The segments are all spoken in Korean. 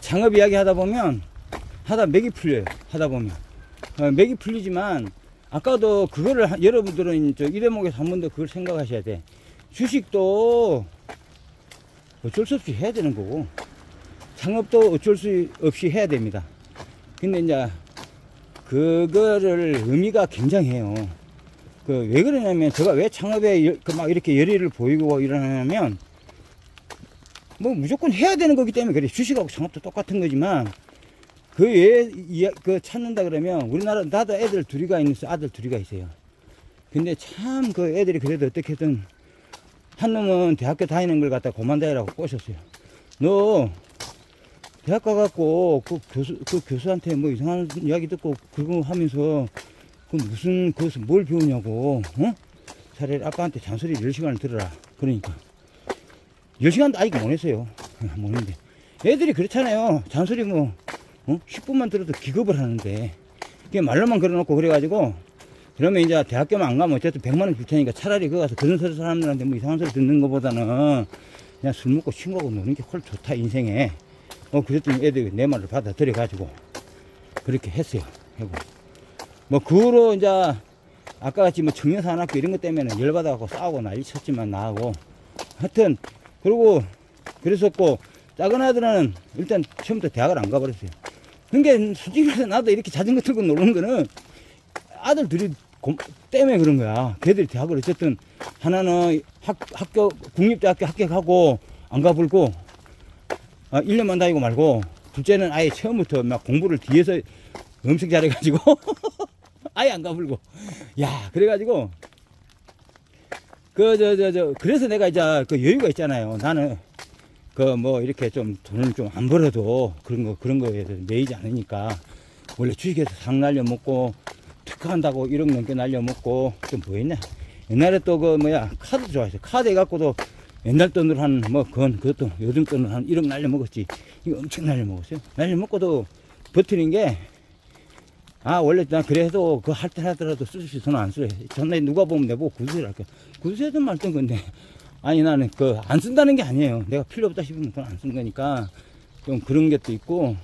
창업 이야기 하다 보면 맥이 풀려요. 하다 보면 맥이 풀리지만 아까도 그거를 여러분들은 이 대목에서 한 번 더 그걸 생각하셔야 돼. 주식도 어쩔 수 없이 해야 되는 거고 창업도 어쩔 수 없이 해야 됩니다. 근데 이제 그거를 의미가 굉장해요. 왜 그러냐면 제가 왜 창업에 막 이렇게 열의를 보이고 이러냐면 뭐 무조건 해야 되는 거기 때문에 그래. 주식하고 창업도 똑같은 거지만 그 찾는다 그러면 우리나라 나도 애들 둘이가 있어요. 아들 둘이가 있어요. 근데 참 그 애들이 그래도 어떻게든 한 놈은 대학교 다니는 걸 갖다 고만다이라고 꼬셨어요. 너 대학 가갖고 그 교수한테 뭐 이상한 이야기 듣고 그거 하면서 그것을 뭘 배우냐고. 차라리 아빠한테 잔소리 10시간을 들어라. 그러니까 10시간도 아직 못 했어요. 못 했는데 애들이 그렇잖아요. 잔소리 10분만 들어도 기겁을 하는데 그게 말로만 걸어놓고 그래가지고 그러면 이제 대학교만 안 가면 어쨌든 100만원 줄 테니까 차라리 그거 가서 그런 사람들한테 뭐 이상한 소리 듣는 것보다는 그냥 술 먹고 친구하고 노는 게 훨 좋다 인생에. 그랬더니 애들이 내 말을 받아들여가지고 그렇게 했어요. 뭐 그 후로 이제 아까 같이 뭐 청년산학교 이런 것 때문에 열받아갖고 싸우고 난리 쳤지만 나하고 하여튼 그리고 그랬었고 작은 아들은 일단 처음부터 대학을 안 가버렸어요. 그러니까 솔직히 말해서 나도 이렇게 자전거 틀고 노는 거는 아들들이 때문에 그런 거야. 걔들이 대학을 어쨌든 하나는 학교 국립대학교 합격하고 안 가불고 1년만 다니고 말고 둘째는 아예 처음부터 막 공부를 뒤에서 엄청 잘해가지고 아예 안 가불고 야 그래가지고 그래서 내가 이제 그 여유가 있잖아요. 나는 뭐 이렇게 좀 돈을 좀 안 벌어도 그런 거에 대해서 매이지 않으니까 원래 주식에서 상 날려먹고 특화한다고 1억 넘게 날려먹고 좀 뭐 했냐. 옛날에 또 카드 좋아했어요. 카드 해갖고도 옛날 돈으로 그것도 요즘 돈으로 한 1억 날려먹었지. 이거 엄청 날려먹었어요. 날려먹고도 버티는 게 원래 난 그래도 그거 할 때 하더라도 쓸 돈 안 쓰래. 전에 누가 보면 내보고 구두쇠를 할게. 구두쇠든 말든 건데 아니 나는 안 쓴다는 게 아니에요. 내가 필요 없다 싶으면 돈 안 쓴 거니까 좀 그런 것도 있고.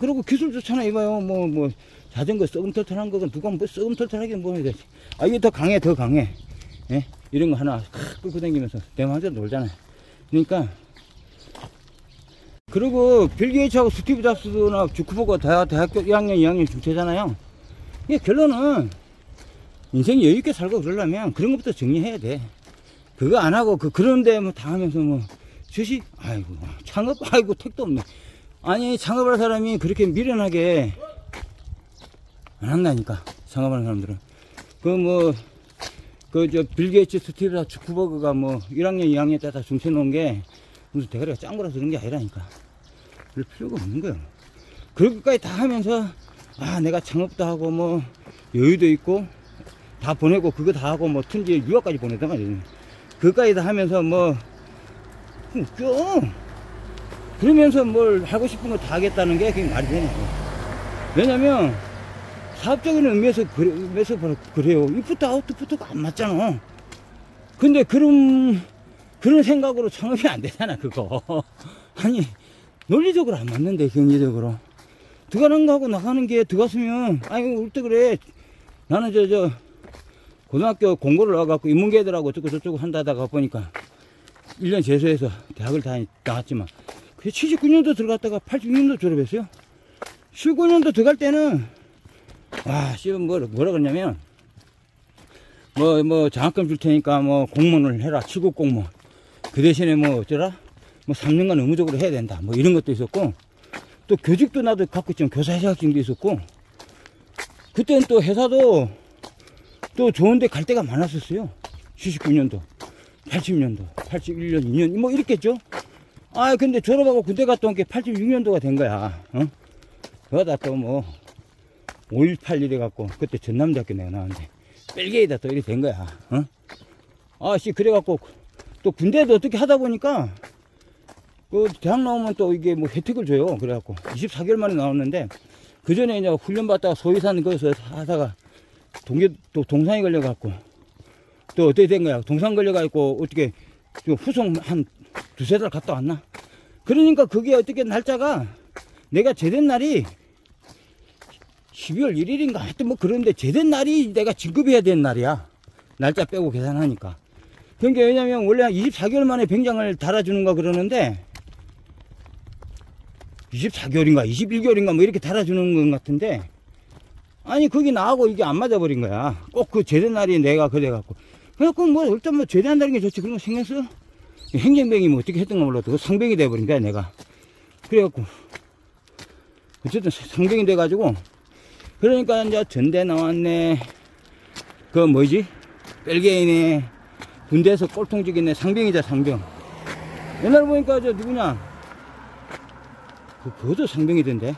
그리고 기술 좋잖아. 이거요. 뭐 자전거 썩음털털한 거건 누가 뭐 썩음털털하긴 뭐 해야 되지. 이게 더 강해. 예? 이런 거 하나 끌고 다니면서 대만에서 놀잖아요. 그러니까 그리고 빌 게이츠하고 스티브 잡스나 주크버그가 대학교 1학년 2학년 중퇴잖아요. 이게 결론은 인생 여유있게 살고 그러려면 그런 것부터 정리해야 돼. 그거 안 하고 그런데 다 하면서 주식 창업 택도 없네. 아니 창업할 사람이 그렇게 미련하게 안 한다니까. 창업하는 사람들은 빌 게이츠 스티브 주크버그가 1학년 2학년 때 다 중퇴 놓은 게 무슨 대가리가 짱 거라서 그런 게 아니라니까. 그럴 필요가 없는 거야. 그렇게까지 다 하면서 내가 창업도 하고 여유도 있고 다 보내고 그거 다 하고 튼지 유학까지 보내단 말이야. 그거까지 다 하면서 웃겨. 그러면서 뭘 하고 싶은 거 다 하겠다는 게 그게 말이 되냐고. 왜냐면 사업적인 의미에서 그래요. 인풋 아웃풋가 안 맞잖아. 근데 그런 생각으로 창업이 안 되잖아 그거. 아니 논리적으로 안 맞는데 경제적으로 들어가는 거하고 나가는 게 들어갔으면 올 때 그래. 나는 고등학교 공고를 나와갖고 인문계들하고 어쩌고 저쩌고 한다다가 보니까 1년 재수해서 대학을 나왔지만 그게 79년도 들어갔다가 86년도 졸업했어요. 19년도 들어갈 때는 뭐라 그러냐면 장학금 줄 테니까 공무원을 해라. 7급 공무원. 그 대신에 어쩌라 3년간 의무적으로 해야 된다. 이런 것도 있었고, 또 교직도 나도 갖고 있지만 교사 자격증도 있었고, 그때는 또 회사도 또 좋은데 갈 데가 많았었어요. 79년도, 80년도, 81년, 2년, 이랬겠죠? 근데 졸업하고 군대 갔다 온 게 86년도가 된 거야. 그러다 또 5.18 이래갖고, 그때 전남대학교 내가 나왔는데, 벨기에다 또 이렇게 된 거야. 그래갖고, 또 군대도 어떻게 하다 보니까, 대학 나오면 또 이게 혜택을 줘요. 그래갖고 24개월 만에 나왔는데 그 전에 이제 훈련 받다가 소위산 거기서 하다가 동상이 걸려갖고 또 어떻게 된 거야. 동상 걸려갖고 어떻게 후송 한 두세 달 갔다 왔나. 그러니까 그게 어떻게 날짜가 내가 제된 날이 12월 1일인가 하여튼 뭐 그런데 제된 날이 내가 진급해야 되는 날이야. 날짜 빼고 계산하니까. 그러니까 왜냐면 원래 한 24개월 만에 병장을 달아주는가 그러는데 24개월인가 21개월인가 뭐 이렇게 달아주는 것 같은데, 아니 거기 나하고 이게 안 맞아버린 거야. 꼭 그 제된 날이 내가 그래갖고, 그래갖고 뭐 일단 뭐 제대한다는 게 좋지 그런 거 신경 써? 행정병이 뭐 어떻게 했던가 몰라도 상병이 돼버린 거야 내가. 그래갖고 어쨌든 상병이 돼가지고, 그러니까 이제 전대 나왔네, 그 뭐지 벨기에네, 군대에서 꼴통직이네, 상병이자 상병. 옛날에 보니까 저 누구냐, 그것도 상병이던데.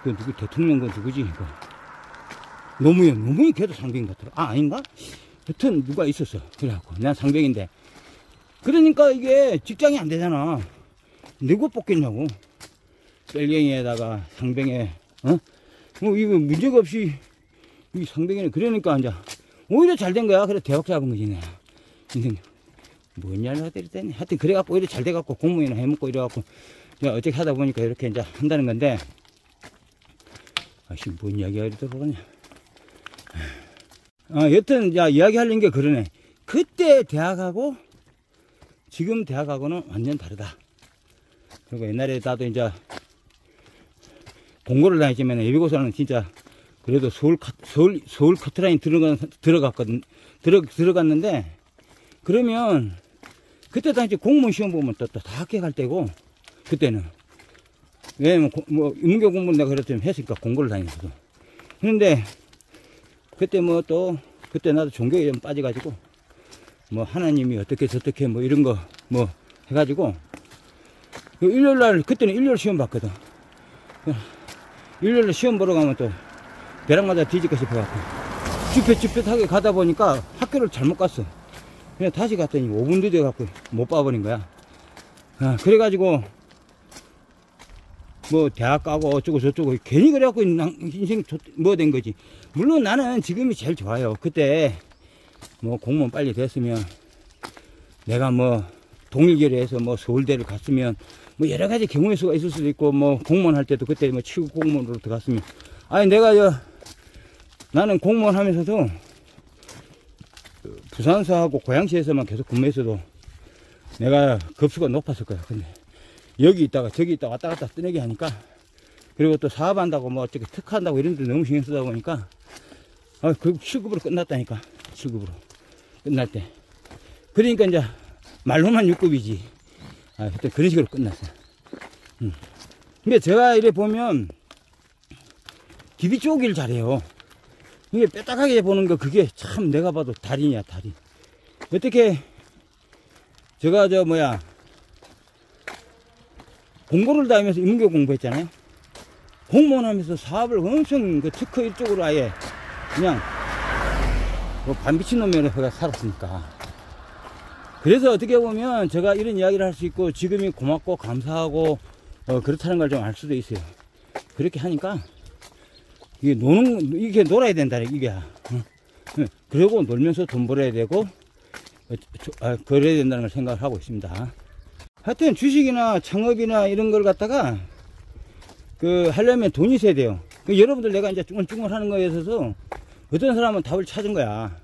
그 누구 대통령 그 누구지 그 노무현 걔도 상병 같더라. 아 아닌가? 여튼 누가 있었어. 그래갖고 난 상병인데, 그러니까 이게 직장이 안 되잖아. 누구 뽑겠냐고. 벨갱이에다가 상병에 뭐 이거 문제가 없이 이 상병이네. 그러니까 이제 오히려 잘 된 거야. 그래 대학 잡은 거지 내가. 인생 뭔 일을 하더랬더니 하여튼 그래갖고 오히려 잘 돼갖고 공무원이나 해먹고 이래갖고 어떻게 하다 보니까 이렇게 이제 한다는 건데, 아씨 뭔 이야기가 이리 들어오냐. 여튼 야 이야기 하려는 게 그러네. 그때 대학하고 지금 대학하고는 완전 다르다. 그리고 옛날에 나도 이제 공고를 다녔지만 예비고사는 진짜 그래도 서울 커트라인 들어갔는데, 그러면 그때 당시 공무원 시험 보면 또 다 합격할 때고, 그때는 왜냐면 뭐 인문계 공부는 내가 그랬더니 했으니까 공고를 다녔어. 그런데 그때 뭐 또 그때 나도 종교에 좀 빠져가지고 뭐 하나님이 어떻게 저떻게 뭐 이런 거 뭐 해가지고 일요일날 그때는 일요일 시험 봤거든. 일요일날 시험 보러 가면 또 벼락마다 뒤집고 싶어갖고 쭈뼛쭈뼛하게 가다 보니까 학교를 잘못 갔어. 그냥 다시 갔더니 5분 늦어갖고 못 봐버린 거야. 그래가지고 뭐 대학 가고 어쩌고 저쩌고 괜히 그래갖고 인생 뭐 된 거지. 물론 나는 지금이 제일 좋아요. 그때 뭐 공무원 빨리 됐으면 내가 뭐 동일계를 해서 뭐 서울대를 갔으면 뭐 여러 가지 경우의 수가 있을 수도 있고, 뭐 공무원 할 때도 그때 뭐 치국 공무원으로 들어갔으면, 아니 내가 나는 공무원 하면서도 부산서하고 고양시에서만 계속 근무했어도 내가 급수가 높았을 거야. 근데 여기 있다가 저기 있다가 왔다 갔다 뜨내기 하니까, 그리고 또 사업한다고 뭐 어떻게 특화한다고 이런 데 너무 신경 쓰다 보니까 그 7급으로 끝났다니까. 7급으로 끝날 때. 그러니까 이제 말로만 6급이지. 그때 그런 식으로 끝났어. 근데 제가 이래 보면 디비 쪼기를 잘해요. 이게 뼈딱하게 보는 거, 그게 참 내가 봐도 달인이야, 달인. 어떻게 제가 공고를 다니면서 인문계 공부했잖아요. 공무원 하면서 사업을 엄청 그 특허 이쪽으로 아예 그냥 뭐 반비친 놈으로 살았으니까. 그래서 어떻게 보면 제가 이런 이야기를 할 수 있고 지금이 고맙고 감사하고 그렇다는 걸 좀 알 수도 있어요. 그렇게 하니까 이게 놀아야 된다, 이게. 그리고 놀면서 돈 벌어야 되고 그래야 된다는 걸 생각을 하고 있습니다. 하여튼 주식이나 창업이나 이런 걸 갖다가 하려면 돈이 있어야 돼요. 여러분들 내가 이제 쭈글쭈글 하는 거에 있어서 어떤 사람은 답을 찾은 거야.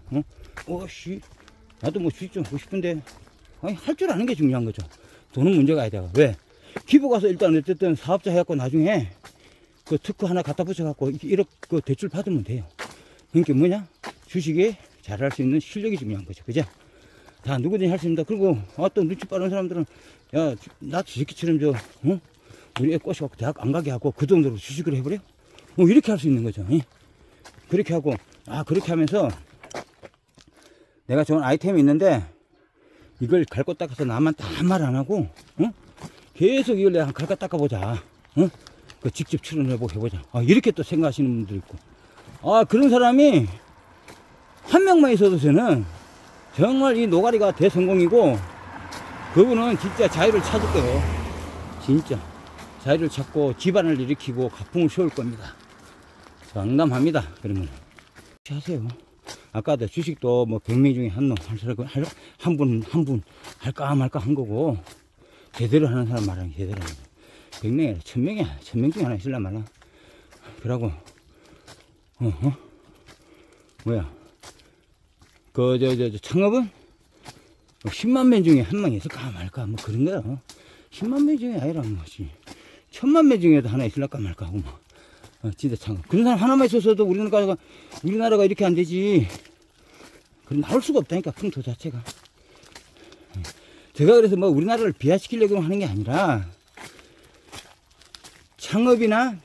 나도 뭐 주식 좀 하고 싶은데, 아니, 할 줄 아는 게 중요한 거죠. 돈은 문제가 아니다. 왜? 기부 가서 일단 어쨌든 사업자 해갖고 나중에 그 특허 하나 갖다 붙여갖고 1억 그 대출 받으면 돼요. 그러니까 뭐냐? 주식에 잘할 수 있는 실력이 중요한 거죠. 그죠? 다 누구든지 할 수 있습니다. 그리고 또 눈치 빠른 사람들은 야, 나 주식기처럼 우리 애 꼬셔갖고 대학 안 가게 하고 그 정도로 주식을 해버려? 이렇게 할 수 있는 거죠. 그렇게 하고, 그렇게 하면서 내가 좋은 아이템이 있는데 이걸 갈고 닦아서 나만 딴 말 안 하고 계속 이걸 내가 갈고 닦아보자. 그 직접 출연해보고 해보자. 이렇게 또 생각하시는 분도 있고. 그런 사람이 한 명만 있어도 저는 정말 이 노가리가 대성공이고, 그분은 진짜 자유를 찾을 거예요. 진짜 자유를 찾고 집안을 일으키고 가풍을 세울 겁니다. 장담합니다. 그러면 하세요. 아까도 주식도 뭐 100명 중에 한 분 할까 말까 한 거고, 제대로 하는 사람 말하는 게 제대로 하는 거. 100명이 아니라 1000명이야. 1000명 중에 하나 있을란 말라. 그러고, 뭐야. 창업은 10만 명 중에 한 명이 있을까 말까, 뭐 그런 거야. 10만 명 중에 아니라 뭐지. 1000만 명 중에도 하나 있을까 말까 하고, 뭐. 진짜 창업. 그런 사람 하나만 있었어도 우리나라가 이렇게 안 되지. 그럼 나올 수가 없다니까, 풍토 자체가. 제가 그래서 뭐 우리나라를 비하시키려고 하는 게 아니라, 창업이나,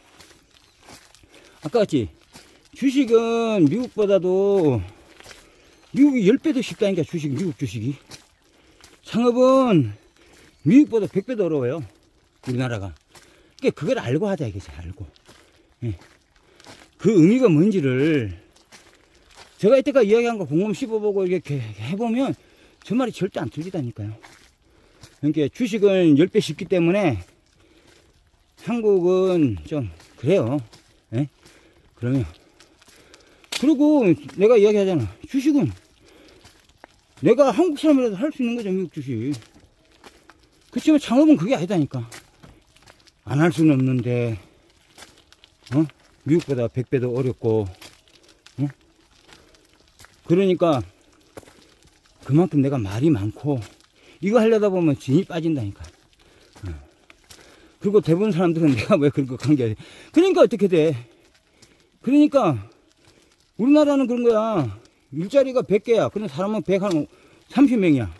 아까 같이, 주식은 미국보다도, 미국이 10배도 쉽다니까, 미국 주식이. 창업은 미국보다 100배도 어려워요, 우리나라가. 그러니까 그걸 알고 하자, 이거지, 알고. 예. 그 의미가 뭔지를, 제가 이때까지 이야기한 거 곰곰 씹어보고 이렇게 해보면, 저 말이 절대 안 틀리다니까요. 그러니까 주식은 10배 쉽기 때문에, 한국은 좀, 그래요. 예? 그러면. 그리고 내가 이야기하잖아. 주식은 내가 한국 사람이라도 할 수 있는 거죠, 미국 주식. 그렇지만 창업은 그게 아니다니까. 안 할 수는 없는데, 미국보다 100배도 어렵고, 그러니까 그만큼 내가 말이 많고, 이거 하려다 보면 진이 빠진다니까. 그리고 대부분 사람들은 내가 왜 그런 거 관계해. 그러니까 어떻게 돼? 그러니까 우리나라는 그런 거야. 일자리가 100개야. 근데 사람은 130명이야.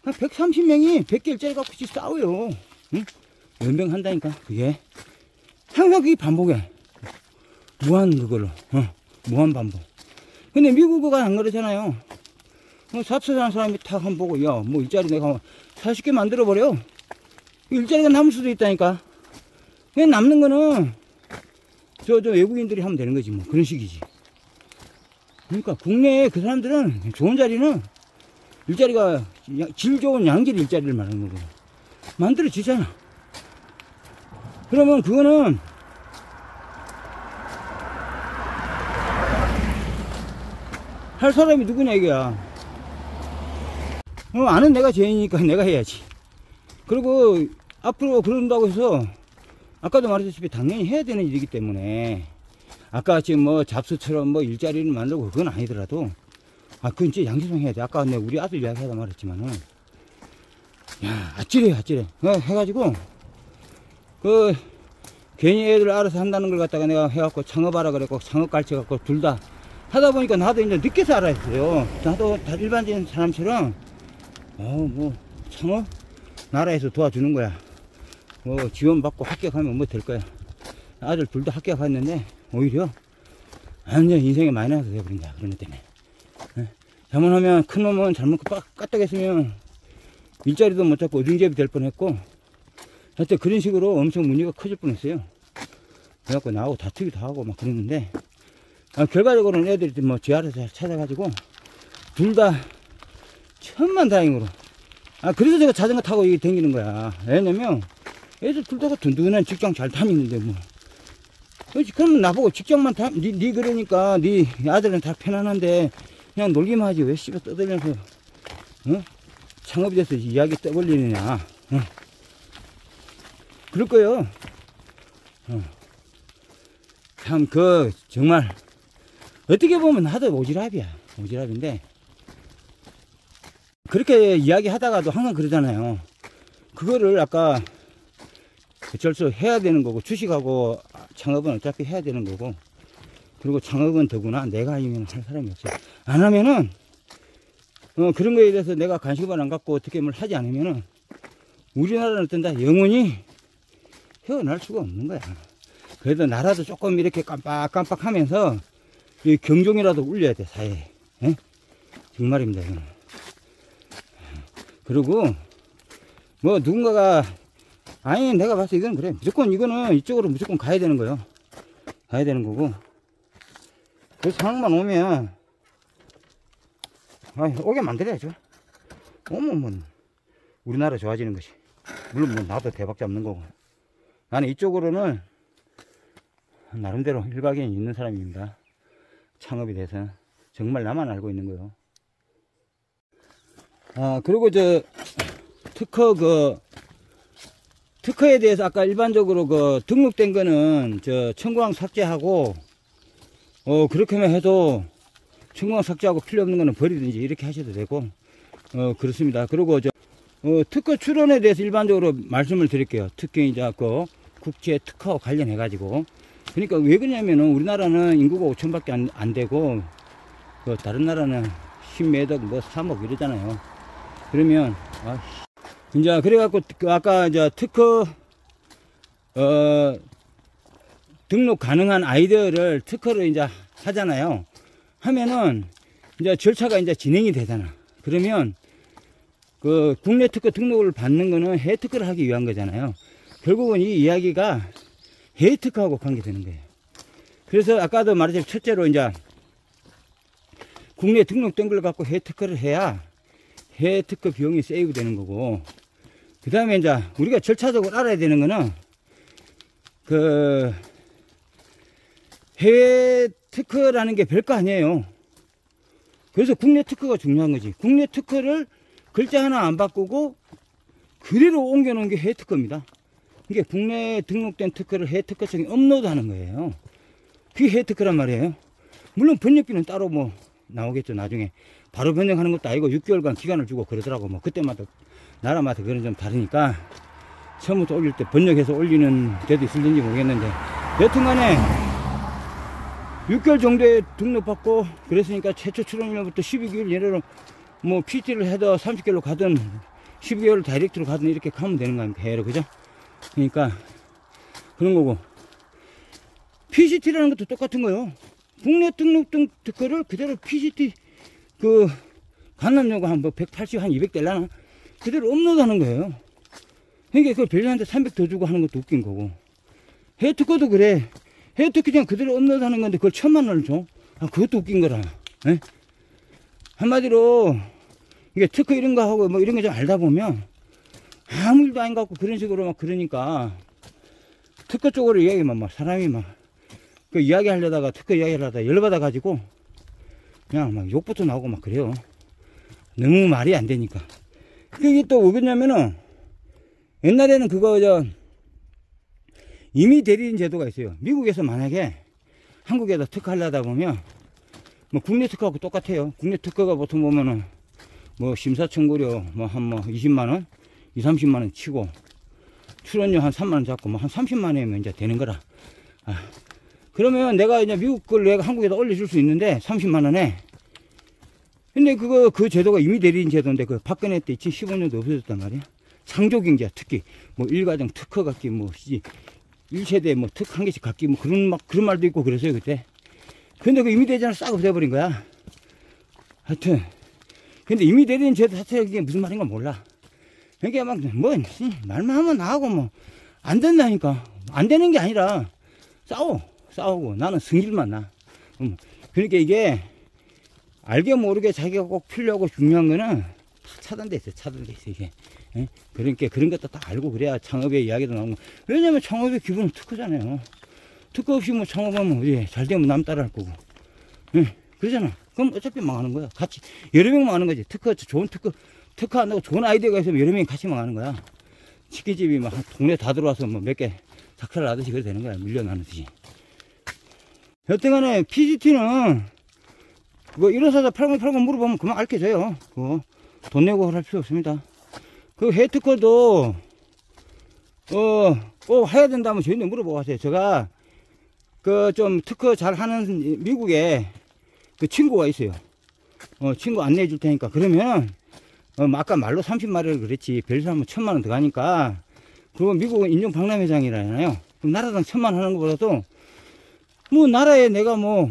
130명이 100개 일자리 갖고 싸워요. 응? 연병한다니까, 그게. 항상 그게 반복해. 무한 그걸로. 무한 반복. 근데 미국은 안 그러잖아요. 잡수하는 사람이 탁 한번 보고, 야, 뭐 일자리 내가 40개 만들어버려. 일자리가 남을 수도 있다니까. 그냥 남는 거는 저 외국인들이 하면 되는 거지, 뭐. 그런 식이지. 그러니까 국내에 그 사람들은 좋은 자리는 일자리가 질 좋은 양질 일자리를 말하는 거고. 만들어지잖아. 그러면 그거는 할 사람이 누구냐 이거야. 아는 내가 죄인이니까 내가 해야지. 그리고 앞으로 그런다고 해서 아까도 말했다시피 당연히 해야 되는 일이기 때문에, 아까 지금 뭐 잡수처럼 뭐 일자리를 만들고 그건 아니더라도, 그건 진짜 양심상 해야 돼. 아까 우리 아들 이야기하다 말했지만은, 야, 아찔해. 해가지고, 괜히 애들 알아서 한다는 걸 갖다가 내가 해갖고 창업하라 그랬고, 창업 가르쳐갖고 둘 다 하다 보니까 나도 이제 늦게서 알았어요. 나도 다 일반적인 사람처럼, 뭐, 창업? 나라에서 도와주는 거야. 뭐, 지원받고 합격하면 뭐 될 거야. 아들 둘 다 합격했는데, 오히려, 완전 인생에 마이너스 되어버린다. 그런 것 때문에. 잘못하면, 큰 놈은 잘못 까딱했으면, 일자리도 못 잡고 어중잡이 될 뻔 했고, 하여튼 그런 식으로 엄청 문제가 커질 뻔 했어요. 그래갖고 나하고 다투기도 하고 막 그랬는데, 결과적으로는 애들이 뭐 지 알아서 찾아가지고, 둘 다, 천만다행으로. 그래서 제가 자전거 타고 여기 다니는 거야. 왜냐면, 애들 둘 다가 든든한 직장 잘 다니는데, 뭐. 그러면 나보고 직장만 니 그러니까, 니 아들은 다 편안한데, 그냥 놀기만 하지. 왜 씨발 떠들면서, 창업이 돼서 이야기 떠벌리느냐. 그럴 거예요. 참, 정말, 어떻게 보면 나도 오지랖이야. 오지랖인데, 그렇게 이야기 하다가도 항상 그러잖아요. 그거를 아까 어쩔 수 해야 되는 거고, 주식하고 창업은 어차피 해야 되는 거고, 그리고 창업은 더구나 내가 아니면 할 사람이 없어요. 안 하면은, 그런 거에 대해서 내가 관심을 안 갖고 어떻게 뭘 하지 않으면은, 우리나라는 어떤다? 영원히 헤어날 수가 없는 거야. 그래도 나라도 조금 이렇게 깜빡깜빡 하면서, 경종이라도 울려야 돼, 사회에. 에? 정말입니다, 이거는. 그리고, 뭐, 누군가가, 아니, 내가 봤을 때 이건 그래. 무조건 이거는 이쪽으로 무조건 가야 되는 거예요. 가야 되는 거고. 그 상황만 오면, 오게 만들어야죠. 오면 뭐, 우리나라 좋아지는 것이. 물론 뭐, 나도 대박 잡는 거고. 나는 이쪽으로는, 나름대로 일가견이 있는 사람입니다. 창업에 대해서. 정말 나만 알고 있는 거예요. 그리고 특허 특허에 대해서 아까 일반적으로 그 등록된 거는 저 청구항 삭제하고 그렇게만 해도 청구항 삭제하고 필요 없는 거는 버리든지 이렇게 하셔도 되고 그렇습니다. 그리고 저 특허 출원에 대해서 일반적으로 말씀을 드릴게요. 특히 이제 그 국제 특허 관련해 가지고 그러니까 왜 그러냐면은 우리나라는 인구가 5천밖에 안 되고 다른 나라는 10매덕 뭐 3억 이러잖아요. 그러면 이제 그래갖고 아까 이제 특허 등록 가능한 아이들을 특허를 이제 하잖아요. 하면은 이제 절차가 이제 진행이 되잖아. 그러면 그 국내 특허 등록을 받는 거는 해외 특허를 하기 위한 거잖아요. 결국은 이 이야기가 해외 특허하고 관계되는 거예요. 그래서 아까도 말했지만 첫째로 이제 국내 등록된 걸 갖고 해외 특허를 해야 해외 특허 비용이 세이브 되는 거고, 그 다음에 이제 우리가 절차적으로 알아야 되는 거는 그 해외 특허라는 게 별거 아니에요. 그래서 국내 특허가 중요한 거지. 국내 특허를 글자 하나 안 바꾸고 그대로 옮겨 놓은 게 해외 특허입니다. 이게 국내에 등록된 특허를 해외 특허청에 업로드 하는 거예요. 그게 해외 특허란 말이에요. 물론 번역비는 따로 뭐 나오겠죠. 나중에 바로 번역하는 것도 아니고 6개월간 기간을 주고 그러더라고. 뭐 그때마다 나라마다 그런 좀 다르니까 처음부터 올릴 때 번역해서 올리는 데도 있을지 모르겠는데, 여튼간에 6개월 정도에 등록받고 그랬으니까 최초 출원일부터 12개월 예를 뭐 PT를 해도 30개월로 가든 12개월 다이렉트로 가든 이렇게 가면 되는 거 아닙니까? 해외로. 그죠? 그러니까 그런 거고, PCT라는 것도 똑같은 거요. 국내 등록된 특허를 그대로 PCT 그 관람료가 한 뭐 180, 한 200 될라나 그대로 업로드 하는 거예요. 그러니까 그걸 별도한테 300 더 주고 하는 것도 웃긴 거고, 해외 특허도 그래. 해외 특허 그냥 그대로 업로드 하는 건데 그걸 1000만 원을 줘. 그것도 웃긴 거라. 에? 한마디로 이게 특허 이런 거 하고 뭐 이런 거 좀 알다 보면 아무 일도 아닌 것 같고 그런 식으로 막 그러니까 특허 쪽으로 이야기만 막 사람이 막 그 이야기 하려다가 특허 이야기를 하다가 열받아 가지고 그냥 막 욕부터 나오고 막 그래요. 너무 말이 안 되니까. 그게 또 왜 그러냐면은 옛날에는 그거 임의 대리인 제도가 있어요. 미국에서 만약에 한국에다 특허 하려다 보면 뭐 국내 특허하고 똑같아요. 국내 특허가 보통 보면은 뭐 심사 청구료 뭐 한 20만원 20-30만원 치고 출원료 한 3만원 잡고 뭐 한 30만원이면 이제 되는 거라. 그러면 내가 이제 미국 걸 내가 한국에다 올려줄 수 있는데 30만원에. 근데 그 제도가 임의 대리인 제도인데 그 박근혜 때 2015년도 없어졌단 말이야. 창조경제 특히 뭐 일가정 특허 갖기 뭐 1세대 뭐 특허 한 개씩 갖기 뭐 그런 말도 있고 그랬어요 그때. 근데 그 임의 대리인을 싹 없애버린 거야. 하여튼 근데 임의 대리인 제도 자체가 이게 무슨 말인가 몰라. 그러니까 막 뭐 말만 하면 나하고 뭐 안 된다니까. 안 되는 게 아니라 싸우고 나는 승질만 나. 그러니까 이게 알게 모르게 자기가 꼭 필요하고 중요한 거는 차단돼 있어 이게. 예? 그러니까 그런 것도 딱 알고 그래야 창업의 이야기도 나오고. 왜냐면 창업의 기본은 특허잖아요. 특허 없이 뭐 창업하면 어디 잘 되면 남 따라 할 거고. 예? 그러잖아. 그럼 어차피 망하는 거야. 같이 여러 명 망하는 거지. 좋은 특허 한다고 좋은 아이디어가 있으면 여러 명이 같이 망하는 거야. 치킨집이 막 동네 다 들어와서 뭐 몇 개 작살 나듯이 그래 되는 거야. 밀려나듯이. 여튼간에 PCT는 뭐 이런 사다 팔고 물어보면 그만 알려줘요. 그거 돈 내고 할 필요 없습니다. 그 해외 특허도 꼭 해야 된다면 저희한테 물어보세요. 제가 그 좀 특허 잘 하는 미국에 그 친구가 있어요. 친구 안내해 줄 테니까. 그러면 아까 말로 30마리를 그랬지 별사 하면 1000만원 더 가니까. 그리고 미국은 인종 박람회장이라잖아요. 그럼 나라당 1000만 하는 것보다도 뭐 나라에 내가 뭐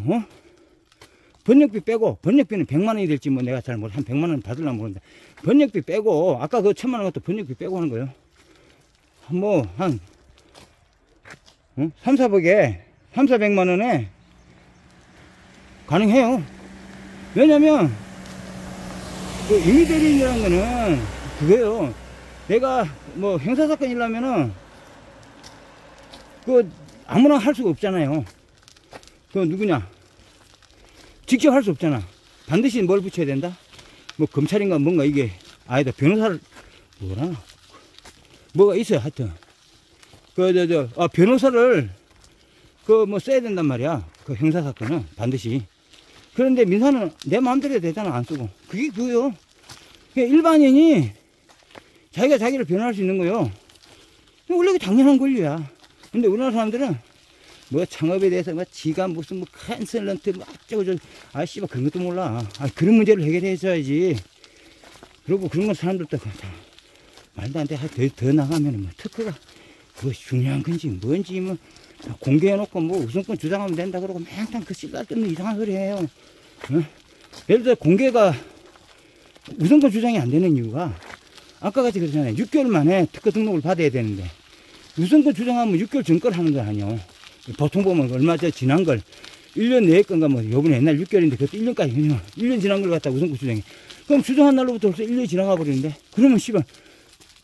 번역비 빼고, 번역비는 100만원이 될지 뭐 내가 잘 모르, 한 100만원 받으려면 모르는데 번역비 빼고 아까 그 1000만원 것도 번역비 빼고 하는 거예요. 뭐 한 3-400만원에 가능해요. 왜냐면 그 임의대리인이라는 거는 그거예요. 내가 뭐 형사사건 일라면은 그 아무나 할 수가 없잖아요. 그 누구냐 직접 할 수 없잖아. 반드시 뭘 붙여야 된다? 뭐 검찰인가 뭔가 이게 아니다 변호사를 뭐가 있어요. 하여튼 변호사를, 써야 된단 말이야. 그 형사사건은, 반드시. 그런데 민사는 내 마음대로 해도 되잖아, 안 쓰고. 그게 그거요. 일반인이 자기가 자기를 변호할 수 있는 거요. 원래 그 당연한 권리야. 근데 우리나라 사람들은 뭐 창업에 대해서 지가 무슨 컨설런트 어쩌고 씨발 그런 것도 몰라. 그런 문제를 해결해 줘야지. 그리고 그런 건 사람들도 말도 안 돼. 더 나가면은 특허가 그것이 중요한 건지 뭔지 공개해놓고 우선권 주장하면 된다 그러고 맹탕 그 쓸데없는 이상한 소리 해요. 예를 들어 공개가 우선권 주장이 안 되는 이유가 아까 같이 그러잖아요. 6개월 만에 특허 등록을 받아야 되는데 우선권 주장하면 6개월 전걸 하는 거 아니에요. 보통 보면 얼마 전 지난 걸 1년 내에 건가 요번에 옛날 6개월인데 그것도 1년까지 그냥 1년 지난 걸 갖다 우선권 주장해. 그럼 주장한 날로부터 벌써 1년이 지나가 버리는데 그러면 씨발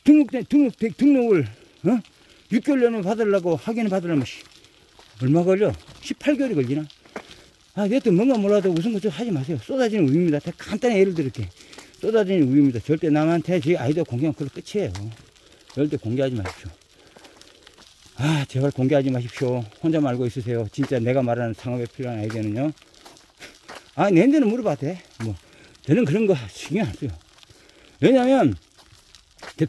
등록을 6개월 전에 받으려고 확인을 받으려면 얼마 걸려? 18개월이 걸리나? 여튼 뭔가 몰라도 우선권 좀 하지 마세요. 쏟아지는 우유입니다. 간단히 예를 들을게. 쏟아지는 우유입니다. 절대 남한테 제 아이디어 공개하면 그걸로 끝이에요. 절대 공개하지 마십시오. 제발 공개하지 마십시오. 혼자만 알고 있으세요. 진짜 내가 말하는 창업에 필요한 아이디어는요. 내한테는 물어봐도 돼. 저는 그런 거 신경 안 써요. 왜냐면,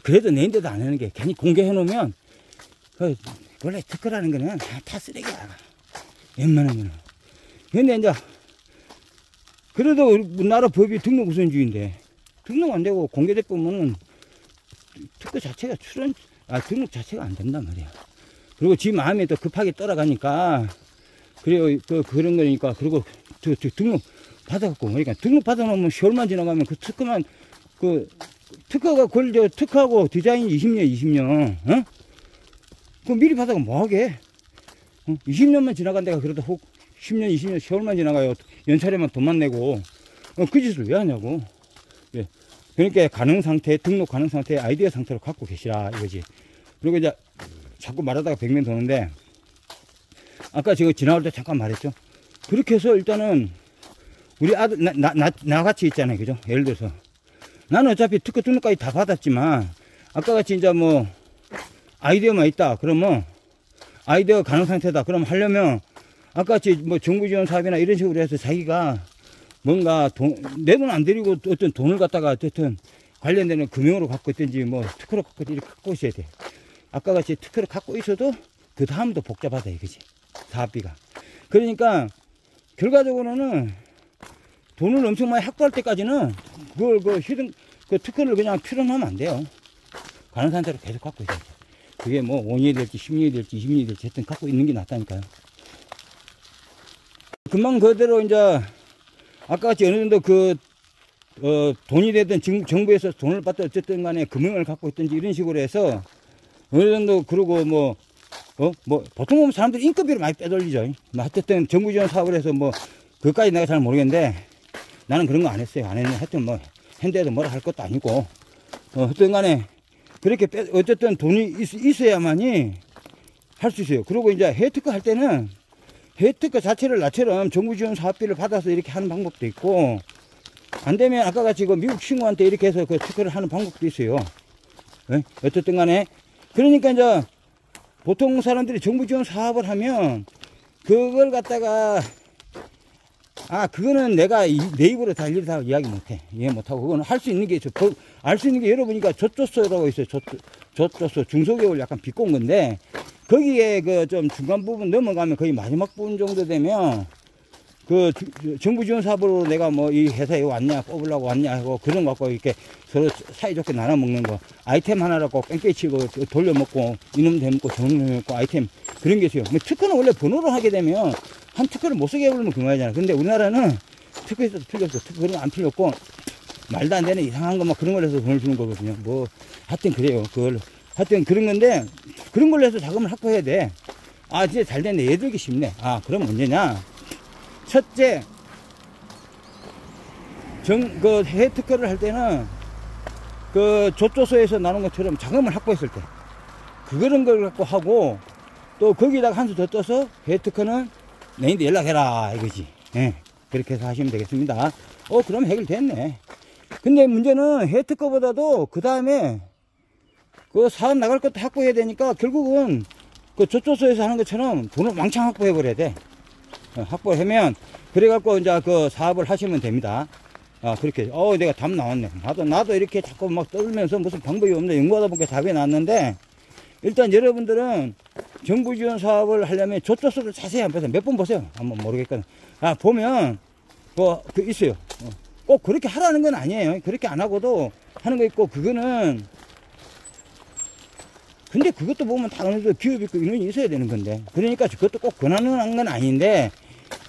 그래도 내한테도 안 하는 게 괜히 공개해 놓으면, 원래 특허라는 거는 다 쓰레기야. 웬만하면. 근데 이제, 그래도 우리나라 법이 등록 우선주의인데, 등록 안 되고 공개될 거면은, 특허 자체가 등록 자체가 안 된단 말이야. 그리고 지 마음에 또 급하게 떠나가니까, 그래요, 그런 거니까, 그리고 등록 받아갖고, 그러니까 등록 받아놓으면 10월만 지나가면 특허가 특허하고 디자인 20년, 그 미리 받아가 뭐하게? 20년만 지나간다가 그래도 혹 10년, 20년, 10월만 지나가요. 연차례만 돈만 내고, 그 짓을 왜 하냐고. 예. 그러니까 등록 가능 상태, 아이디어 상태로 갖고 계시라, 이거지. 그리고 이제 자꾸 말하다가 백면 도는데, 아까 제가 지나올 때 잠깐 말했죠. 그렇게 해서 일단은, 우리 아들, 나같이 있잖아요. 그죠? 예를 들어서. 나는 어차피 특허 등록까지 다 받았지만, 아까 같이 이제 아이디어만 있다. 그러면, 아이디어 가능 상태다. 그럼 하려면, 아까 같이 정부 지원 사업이나 이런 식으로 해서 자기가 뭔가 내 돈 안 들이고 어떤 돈을 갖다가 어쨌든 관련되는 금융으로 갖고 있든지 특허로 갖고 이렇게 갖고 있어야 돼. 아까 같이 특허를 갖고 있어도 그 다음도 복잡하다 이거지. 사업비가. 그러니까, 결과적으로는 돈을 엄청 많이 확보할 때까지는 특허를 그냥 출원하면 안 돼요. 가는 상태로 계속 갖고 있어야지. 그게 5년이 될지 10년이 될지 20년이 될지 하여튼 갖고 있는 게 낫다니까요. 금방 그대로 이제 아까 같이 어느 정도 돈이 되든 정부에서 돈을 받든 어쨌든 간에 금융을 갖고 있든지 이런 식으로 해서 어느 정도 그러고 보통 보면 사람들이 인건비를 많이 빼돌리죠. 어쨌든 정부 지원 사업을 해서 그것까지 내가 잘 모르겠는데 나는 그런 거 안 했어요. 안 했는데 하여튼 현대에도 뭐라 할 것도 아니고 하여튼 간에 그렇게 어쨌든 돈이 있어야만이 할 수 있어요. 그리고 이제 해외특허 할 때는 해외특허 자체를 나처럼 정부 지원 사업비를 받아서 이렇게 하는 방법도 있고 안 되면 아까 같이 미국 친구한테 이렇게 해서 특허를 하는 방법도 있어요. 네? 어쨌든 간에 그러니까 이제 보통 사람들이 정부 지원 사업을 하면 그걸 갖다가 그거는 내가 내 입으로 다 일일이 다 이야기 못해. 이해 못하고 그거는 할 수 있는 게 알 수 있는 게 여러분이니까 조조소라고 있어요. 조조소 중소기업을 약간 비꼰 건데 거기에 좀 중간 부분 넘어가면 거의 마지막 부분 정도 되면 정부 지원 사업으로 내가 이 회사에 왔냐 뽑으려고 왔냐 하고 그런 거 갖고 이렇게 서로 사이좋게 나눠 먹는 거 아이템 하나라고 뺑뺑이 치고 돌려먹고 이놈 대먹고 저놈 대먹고 아이템 그런 게 있어요. 특허는 원래 번호로 하게 되면 한 특허를 못 쓰게 해버리면 그만이잖아. 근데 우리나라는 특허 있어도 필요 없어. 특허 그런 거 안 필요 없고 말도 안 되는 이상한 거 그런 걸 해서 돈을 주는 거거든요. 하여튼 그래요. 하여튼 그런 건데 그런 걸로 해서 자금을 확보해야 돼. 진짜 잘 됐네. 얘 들기 쉽네. 그럼 언제냐? 첫째, 해외 특허를 할 때는 조조소에서 나눈 것처럼 자금을 확보했을 때 그런 걸 갖고 하고 또 거기다가 한 수 더 떠서 해외 특허는 내인데 연락해라 이거지. 예, 그렇게 해서 하시면 되겠습니다. 그럼 해결됐네. 근데 문제는 해외 특허보다도 그 다음에 사업 나갈 것도 확보해야 되니까 결국은 그 조조소에서 하는 것처럼 돈을 왕창 확보해버려야 돼. 확보하면, 그래갖고 이제 그 사업을 하시면 됩니다. 그렇게. 내가 답 나왔네. 나도 이렇게 자꾸 막 떠들면서 무슨 방법이 없네. 연구하다 보니까 답이 나왔는데, 일단 여러분들은 정부 지원 사업을 하려면 조조소를 자세히 한번 보세요. 몇 번 보세요. 한번 모르겠거든. 보면, 있어요. 꼭 그렇게 하라는 건 아니에요. 그렇게 안 하고도 하는 거 있고, 그거는, 근데 그것도 보면 다 어느 정도 기업 있고 인원이 있어야 되는 건데. 그러니까 그것도 꼭 권하는 건 아닌데,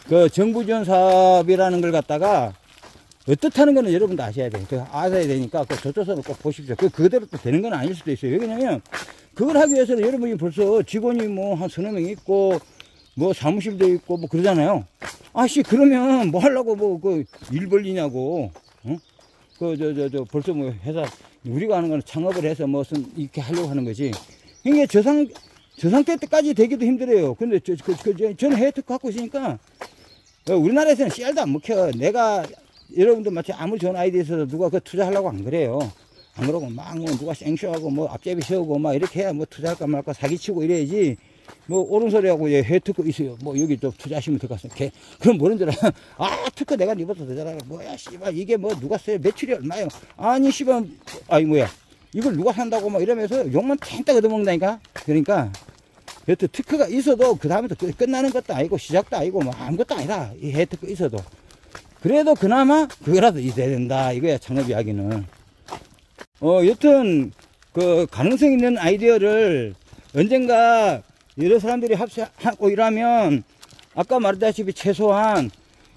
그 정부 지원 사업이라는 걸 갖다가 어떻다는 거는 여러분도 아셔야 돼요. 아셔야 되니까 그 조조서를 꼭 보십시오. 그대로 또 되는 건 아닐 수도 있어요. 왜냐면 그걸 하기 위해서는 여러분이 벌써 직원이 뭐 한 서너 명 있고 뭐 사무실도 있고 뭐 그러잖아요. 그러면 뭐 하려고 뭐 그 일 벌리냐고. 벌써 뭐 회사 우리가 하는 거는 창업을 해서 무슨 이렇게 하려고 하는 거지. 이게 저 상태 때까지 되기도 힘들어요. 근데 저는 혜택 갖고 있으니까 우리나라에서는 씨알도 안 먹혀. 내가 여러분들 마치 아무리 좋은 아이디어 있어도 누가 그 투자하려고 안 그래요. 안 그러고 막 뭐 누가 생쇼하고 뭐 앞잡이 세우고 막 이렇게 해야 뭐 투자할까 말까 사기치고 이래야지. 뭐 옳은 소리하고 혜택 있어요. 뭐 여기 좀 투자하시면 될 것 같습니다. 그럼 뭐는 줄 알아? 특허 내가 니보다 더 잘하고 뭐야 씨발 이게 뭐 누가 써요? 매출이 얼마요? 아니 씨발 이걸 누가 산다고 막 이러면서 욕만 탱딱 얻어먹는다니까. 그러니까 여튼 특허가 있어도 그 다음에 또 끝나는 것도 아니고 시작도 아니고 뭐 아무것도 아니라 이 혜택 있어도 그래도 그나마 그거라도 있어야 된다 이거야. 창업 이야기는. 여튼 그 가능성 있는 아이디어를 언젠가 여러 사람들이 합세하고 이러면 아까 말했다시피 최소한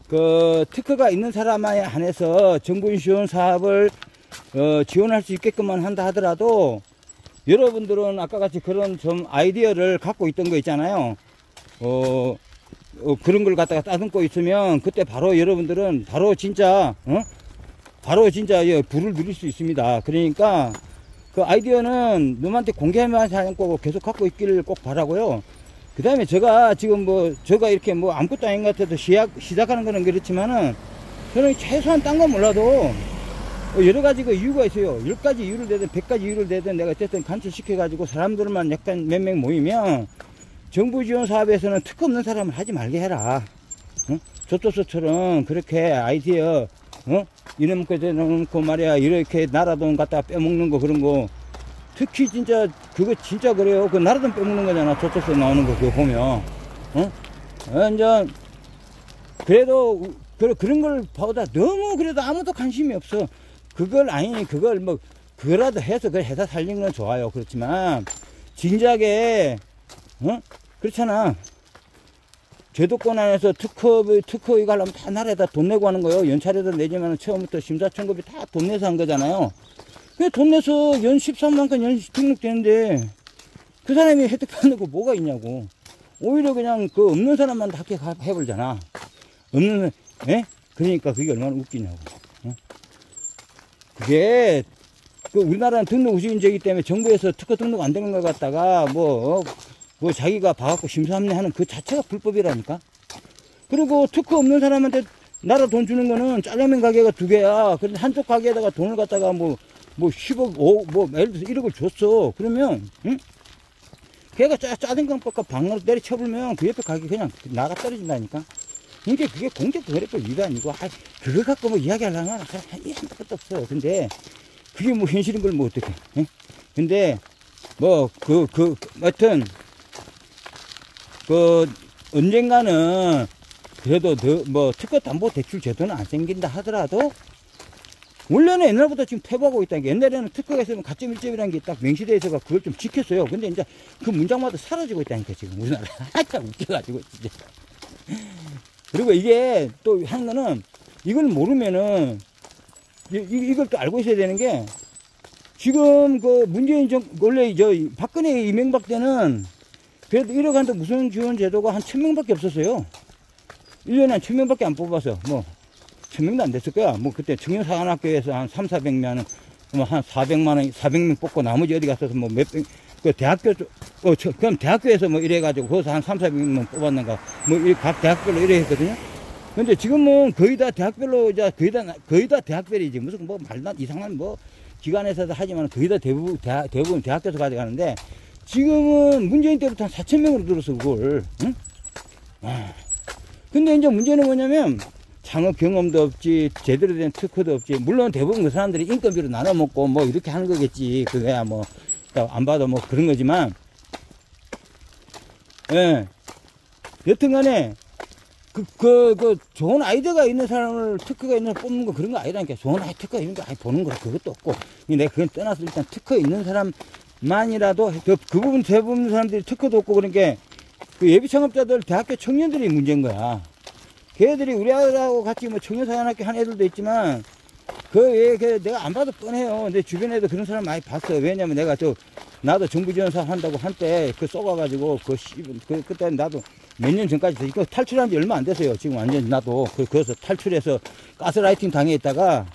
그 특허가 있는 사람에 한해서 정부 지원 사업을 지원할 수 있게끔만 한다 하더라도 여러분들은 아까 같이 그런 좀 아이디어를 갖고 있던 거 있잖아요. 그런 걸 갖다가 따듬고 있으면 그때 바로 여러분들은 바로 진짜 불을 누릴 수 있습니다. 그러니까 그 아이디어는 누구한테 공개하지 않고 계속 갖고 있기를 꼭 바라고요. 그 다음에 제가 지금 제가 이렇게 뭐 아무것도 아닌 것 같아도 시작하는 거는 그렇지만은 저는 최소한 딴 건 몰라도 여러 가지 그 이유가 있어요. 10가지 이유를 대든 100가지 이유를 대든 내가 어쨌든 간철시켜가지고 사람들만 약간 몇 명 모이면 정부 지원 사업에서는 특허 없는 사람을 하지 말게 해라. 조조소처럼 그렇게 아이디어, 이런 거 대놓고 말이야. 이렇게 나라돈 갖다가 빼먹는 거 그런 거. 특히 진짜, 그거 진짜 그래요. 그 나라돈 빼먹는 거잖아. 조조소 나오는 거 그거 보면. 완전, 그래도, 그런 걸 보다 너무 그래도 아무도 관심이 없어. 그거라도 해서 그 회사 살리는 건 좋아요. 그렇지만, 진작에, 그렇잖아. 제도권 안에서 특허 이거 하려면 다 나라에다 돈 내고 하는 거예요. 연차례도 내지만 처음부터 심사청급이 다 돈 내서 한 거잖아요. 그 돈 내서 연 13만건 연 등록되는데 그 사람이 혜택 받는 거 뭐가 있냐고. 오히려 그냥 그 없는 사람만 다 해버리잖아. 그러니까 그게 얼마나 웃기냐고. 그게 우리나라는 등록 우수인제이기 때문에 정부에서 특허 등록 안 되는 걸 갖다가 자기가 봐갖고 심사합리하는 그 자체가 불법이라니까. 그리고 특허 없는 사람한테 나라 돈 주는 거는 짜장면 가게가 2개야. 그런데 한쪽 가게에다가 돈을 갖다가 10억, 예를 들어서 1억을 줬어. 그러면, 걔가 짜장면 값 방으로 때려쳐불면 그 옆에 가게 그냥 나가 떨어진다니까. 그러니까 그게 공정거래법 위반이고, 그거 갖고 뭐 이야기하려면 한도 끝도 없어. 근데 그게 뭐 현실인 걸 뭐 어떡해. 근데 하여튼, 언젠가는 그래도 특허담보대출 제도는 안 생긴다 하더라도 원래는 옛날보다 지금 퇴보하고 있다는 게 옛날에는 특허가 있으면 가점 1점이라는 게 딱 명시되어 있어서 그걸 좀 지켰어요. 근데 이제 그 문장마다 사라지고 있다니까 지금 우리나라. 참 웃겨가지고 진짜. 그리고 이게 또 하는 거는 이걸 모르면은 이걸 또 알고 있어야 되는 게 지금 문재인 원래 박근혜 이명박 때는 그래도 1억 한도 무선 지원 제도가 한 1000명밖에 없었어요. 1년에 한 1000명밖에 안 뽑아서, 1000명도 안 됐을 거야. 그때 청년사관학교에서 한 400명, 한 400명 뽑고 나머지 어디 가서 그럼 대학교에서 이래가지고 거기서 한 400명 뽑았는가. 각 대학별로 이래 했거든요. 근데 지금은 거의 다 대학별로, 거의 다 대학별이지. 무슨 말도 이상한 기관에서도 하지만 거의 다 대부분 대학교에서 가져가는데 지금은 문재인 때부터 한 4,000명으로 늘었어, 그걸. 응? 아. 근데 이제 문제는 뭐냐면, 창업 경험도 없지, 제대로 된 특허도 없지. 물론 대부분 그 사람들이 인건비로 나눠 먹고 뭐 이렇게 하는 거겠지. 그거야 뭐, 안 봐도 뭐 그런 거지만, 예. 여튼 간에, 좋은 아이디어가 있는 사람을, 특허가 있는 사람 뽑는 거 그런 거 아니라니까. 좋은 특허가 있는 거 아니, 보는 거 그것도 없고. 내가 그건 떠나서 일단 특허 있는 사람만이라도, 그 부분, 대부분 사람들이 특허도 없고 그러니까, 그 예비 창업자들, 대학교 청년들이 문제인 거야. 걔들이 우리 아들하고 같이 뭐 청년사관학교 한 애들도 있지만, 내가 안 봐도 뻔해요. 내 주변에도 그런 사람 많이 봤어. 왜냐면 내가 나도 정부 지원 사업 한다고 한때 쏘가가지고, 그때 나도 몇 년 전까지 이거 탈출한 지 얼마 안 됐어요. 지금 완전 나도 거기서 탈출해서 가스라이팅 당해 있다가,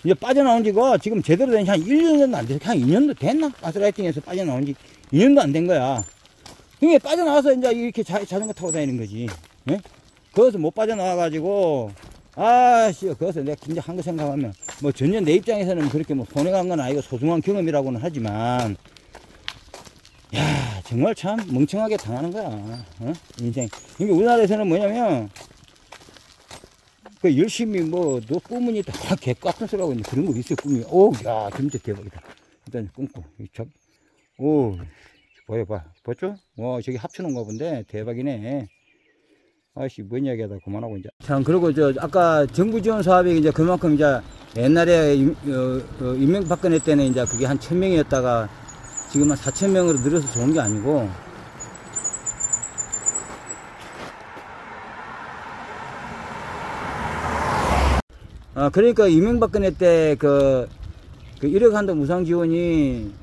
이제 빠져나온 지가 지금 제대로 된 지 한 1년 정도 안 돼서 한 2년도 됐나? 가스라이팅에서 빠져나온 지 2년도 안 된 거야. 그게 빠져나와서 이제 이렇게 자전거 타고 다니는 거지. 예? 거기서 못 빠져나와가지고, 거기서 내가 진짜 한 거 생각하면, 뭐 전혀 내 입장에서는 그렇게 뭐 손해간 건 아니고 소중한 경험이라고는 하지만, 야, 정말 참 멍청하게 당하는 거야. 인생. 그러니까 우리나라에서는 뭐냐면, 열심히 너 꿈은 있다. 개 같은 소리 하고 있는 그런 거 있어, 꿈이. 야, 진짜 대박이다. 일단 꿈꾸. 봐. 봤죠? 저기 합쳐놓은 거 본데, 대박이네. 아이씨, 뭔 이야기 하다 그만하고, 이제. 참, 그리고 아까 정부 지원 사업이 이제 그만큼 이제 옛날에, 이명박근혜 때는 이제 그게 한 1,000명이었다가 지금 한 4,000명으로 늘어서 좋은 게 아니고, 그러니까 이명박근혜 때 1억 한도 무상 지원이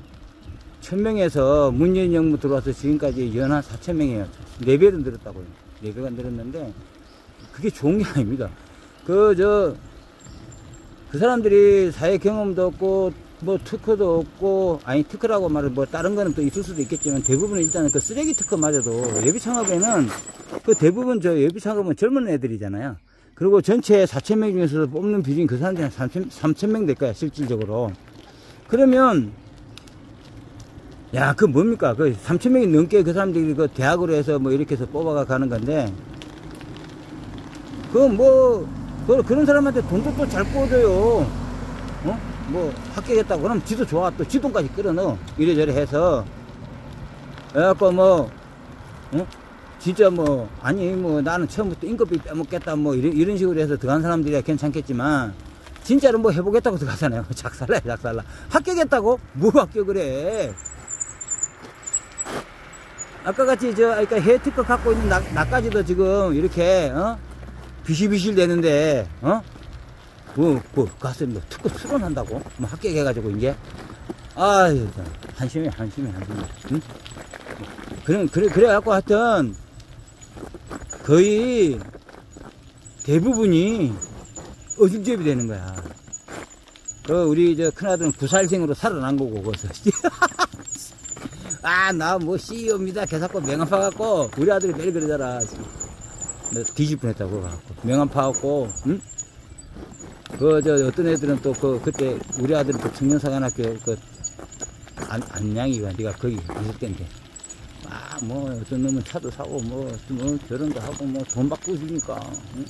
1,000명에서 문재인 정부 들어와서 지금까지 연 한 4,000명이에요. 4배로 늘었다고요. 4배가 늘었는데, 그게 좋은 게 아닙니다. 그 사람들이 사회 경험도 없고, 뭐 특허도 없고, 아니, 특허라고 말은 뭐 다른 거는 또 있을 수도 있겠지만, 대부분 일단은 그 쓰레기 특허마저도 예비 창업에는 대부분 예비 창업은 젊은 애들이잖아요. 그리고 전체 4,000명 중에서 뽑는 비중이 그 사람들이 한 3,000명 될 거야, 실질적으로. 그러면, 야, 뭡니까? 3,000명이 넘게 그 사람들이 대학으로 해서 뭐 이렇게 해서 뽑아가 가는 건데, 그런 사람한테 돈도 또 잘 꿔줘요. 합격했다고. 그럼 지도 좋아. 또 지돈까지 끌어넣어. 이래저래 해서. 그래갖고 진짜 나는 처음부터 인건비 빼먹겠다 이런 식으로 해서 들어간 사람들이야 괜찮겠지만, 진짜로 해보겠다고 들어가잖아요. 작살나. 합격했다고? 뭐 합격을 해? 아까 같이 그러니까 해특허 갖고 있는 나까지도 지금 이렇게, 비실비실 되는데, 가서 특허 수론한다고? 합격해가지고 이제. 한심해. 응? 그래갖고 하여튼, 거의 대부분이 어중잡이 되는 거야. 우리 큰아들은 9살생으로 살아난 거고, 거기서. 나 CEO입니다. 개사코 명함 파갖고, 우리 아들이 매일 그러잖아. 뒤질 뻔 했다고, 그래갖고. 명함 파갖고, 응? 어떤 애들은 또, 그때, 우리 아들은 청년사관학교, 안양이가, 네가 거기 있을 텐데. 어떤 놈은 차도 사고, 결혼도 하고, 돈 받고 주니까, 응?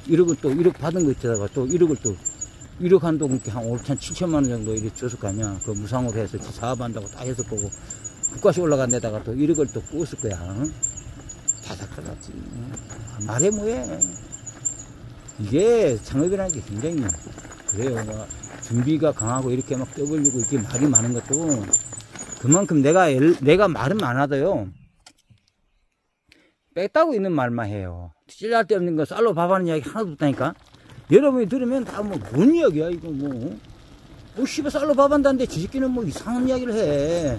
1억 받은 거 있다가 또 1억 한도 한 5천, 7천만 원 정도 이렇게 줬을 거 아니야. 무상으로 해서 사업한다고 다 했을 거고. 국가시 올라간 데다가 또 1억을 또 꾸었을 거야. 응? 다 삭살났지. 말해 뭐해. 이게 창업이라는 게 굉장히 그래요. 준비가 강하고 이렇게 떠벌리고 이렇게 말이 많은 것도 그만큼 내가 말은 많아도요. 뺐다고 있는 말만 해요. 찔날 데 없는 거 쌀로 밥하는 이야기 하나도 없다니까. 여러분이 들으면 다 뭔 이야기야 이거 씨발 쌀로 밥한다는데 저 새끼는 이상한 이야기를 해.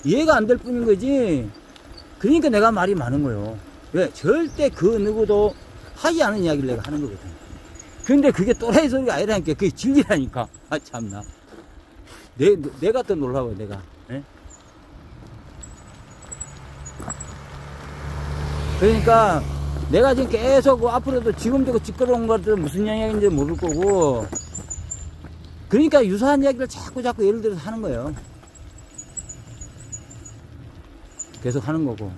이해가 안 될 뿐인 거지. 그러니까 내가 말이 많은 거예요. 왜? 절대 그 누구도 하지 않은 이야기를 내가 하는 거거든. 근데 그게 또라이 소리가 아니라니까. 그게 진리라니까. 참나. 내가 더 놀라워, 내가. 예? 그러니까, 내가 지금 계속 앞으로도 지금도 찌끄러운 것들은 무슨 이야기인지 모를 거고, 그러니까 유사한 이야기를 자꾸 예를 들어서 하는 거예요. 계속 하는 거고,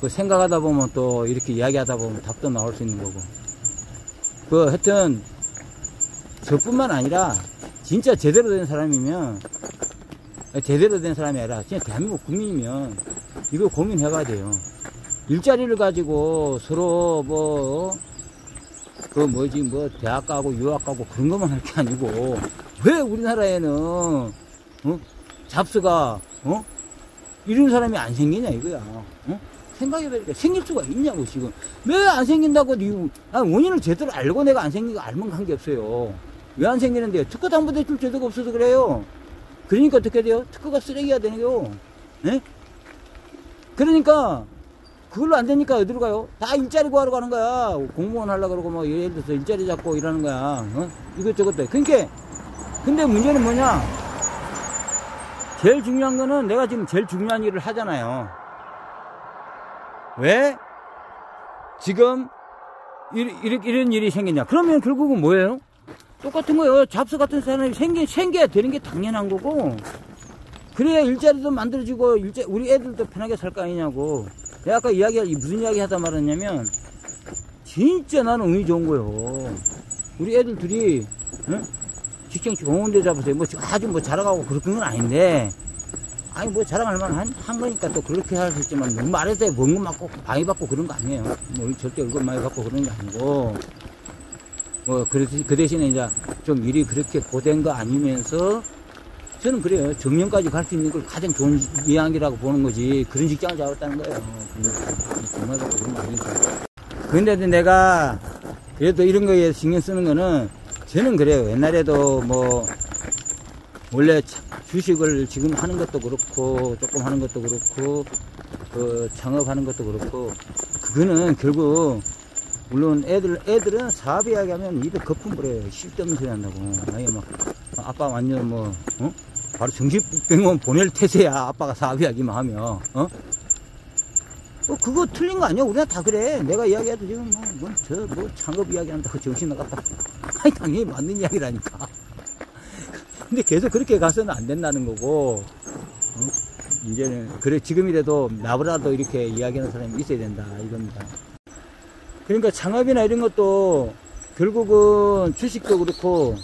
그 생각하다 보면 또 이렇게 이야기하다 보면 답도 나올 수 있는 거고, 그 하여튼 저뿐만 아니라 진짜 제대로 된 사람이면, 제대로 된 사람이 아니라 진짜 대한민국 국민이면 이거 고민해봐야 돼요. 일자리를 가지고 서로 뭐 대학 가고 유학 가고 그런 것만 할 게 아니고, 왜 우리나라에는 잡스가 이런 사람이 안 생기냐 이거야. 생각해보니까 생길 수가 있냐고. 지금 왜 안 생긴다고. 원인을 제대로 알고 내가 안 생긴 거 알면 관계없어요. 왜 안 생기는데요? 특허 담보대출 제도가 없어서 그래요. 그러니까 어떻게 돼요? 특허가 쓰레기가 되네요. 네? 그러니까 그걸로 안 되니까 어디로 가요? 다 일자리 구하러 가는 거야. 공무원 하려고 그러고 뭐 예를 들어서 일자리 잡고 일하는 거야. 이것저것. 그러니까 근데 문제는 뭐냐? 제일 중요한 거는 내가 지금 제일 중요한 일을 하잖아요. 왜 지금 이런 일이 생기냐? 그러면 결국은 뭐예요? 똑같은 거예요. 잡스 같은 사람이 생겨야 되는 게 당연한 거고, 그래야 일자리도 만들어지고 우리 애들도 편하게 살 거 아니냐고. 내가 아까 무슨 이야기 하다 말았냐면, 진짜 나는 운이 좋은 거예요. 우리 애들 둘이 직장 좋은 데 잡으세요. 뭐 아주 뭐 자랑하고 그런 건 아닌데, 아니 뭐 자랑할 만한 거니까 또 그렇게 할 수 있지만, 너무 말해도 원금 맞고 많이 받고 그런 거 아니에요. 뭐 절대 월급 많이 받고 그런 게 아니고, 뭐 그 대신에 이제 좀 일이 그렇게 고된 거 아니면서, 저는 그래요. 정년까지 갈 수 있는 걸 가장 좋은 이야기라고 보는 거지. 그런 직장을 잡았다는 거예요. 정말 그런 거 아니니까. 그런데 내가 그래도 이런 거에 신경 쓰는 거는, 저는 그래요. 옛날에도 뭐 원래 주식을 지금 하는 것도 그렇고, 조금 하는 것도 그렇고, 창업하는 것도 그렇고, 그거는 결국 물론 애들은 사업 이야기하면 입에 거품 부려요. 쓸데없는 소리 한다고. 아예 막 아빠 완전 바로 정신병원 보낼 태세야. 아빠가 사업 이야기만 하면. 그거 틀린 거 아니야? 우리나라 다 그래. 내가 이야기해도 지금 창업 이야기 한다고 정신 나갔다. 아니, 당연히 맞는 이야기라니까. 근데 계속 그렇게 가서는 안 된다는 거고, 이제는, 그래, 지금이라도 나보다도 이렇게 이야기하는 사람이 있어야 된다. 이겁니다. 그러니까 창업이나 이런 것도 결국은 주식도 그렇고,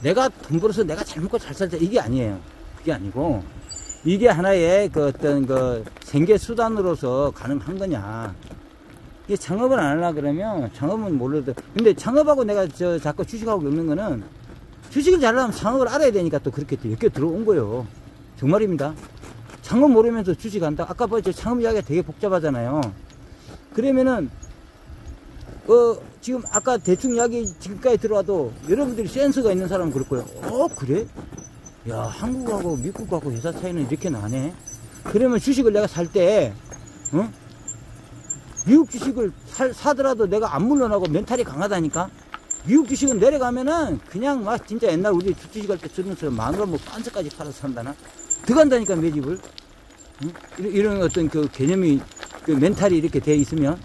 내가 돈 벌어서 내가 잘 먹고 잘 살자. 이게 아니에요. 그게 아니고, 이게 하나의 어떤 생계 수단으로서 가능한 거냐. 이게 창업을 안 하려고 그러면, 창업은 몰라도, 근데 창업하고 내가 자꾸 주식하고 겪는 거는, 주식을 잘하려면 창업을 알아야 되니까 또 그렇게 엮여 들어온 거예요. 정말입니다. 창업 모르면서 주식한다? 아까 저 창업 이야기가 되게 복잡하잖아요. 그러면은, 지금 아까 대충 이야기 지금까지 들어와도 여러분들이 센스가 있는 사람은 그럴 거예요. 그래? 야, 한국하고 미국하고 회사 차이는 이렇게 나네? 그러면 주식을 내가 살 때, 미국 주식을 사더라도 내가 안 물러나고 멘탈이 강하다니까? 미국 주식은 내려가면은 그냥 막 진짜 옛날 우리 주식할 때 쓰는 것처럼 마누라 뭐 빤스까지 팔아서 산다나? 들어간다니까, 매집을. 이런 어떤 그 개념이, 그 멘탈이 이렇게 돼 있으면.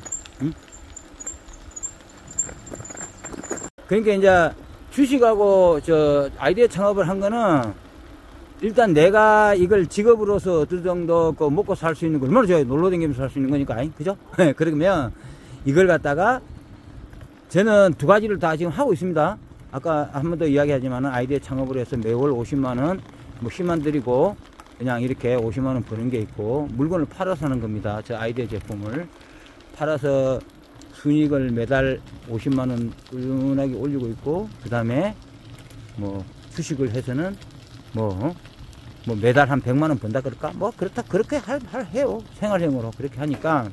그러니까 이제 주식하고 아이디어 창업을 한 거는, 일단 내가 이걸 직업으로서 어느 정도 먹고 살 수 있는 거, 얼마나 좋아요. 놀러 다니면서 살 수 있는 거니까. 그죠? 그러면 이걸 갖다가 저는 두 가지를 다 지금 하고 있습니다. 아까 한 번 더 이야기하지만 아이디어 창업을 해서 매월 50만원 뭐 힘만 들이고 그냥 이렇게 50만원 버는 게 있고, 물건을 팔아서 하는 겁니다. 저 아이디어 제품을 팔아서 순이익을 매달 50만원 꾸준하게 올리고 있고, 그 다음에 뭐 주식을 해서는 뭐 매달 한 100만원 번다 그럴까? 뭐 그렇다, 그렇게 해요. 생활형으로 그렇게 하니까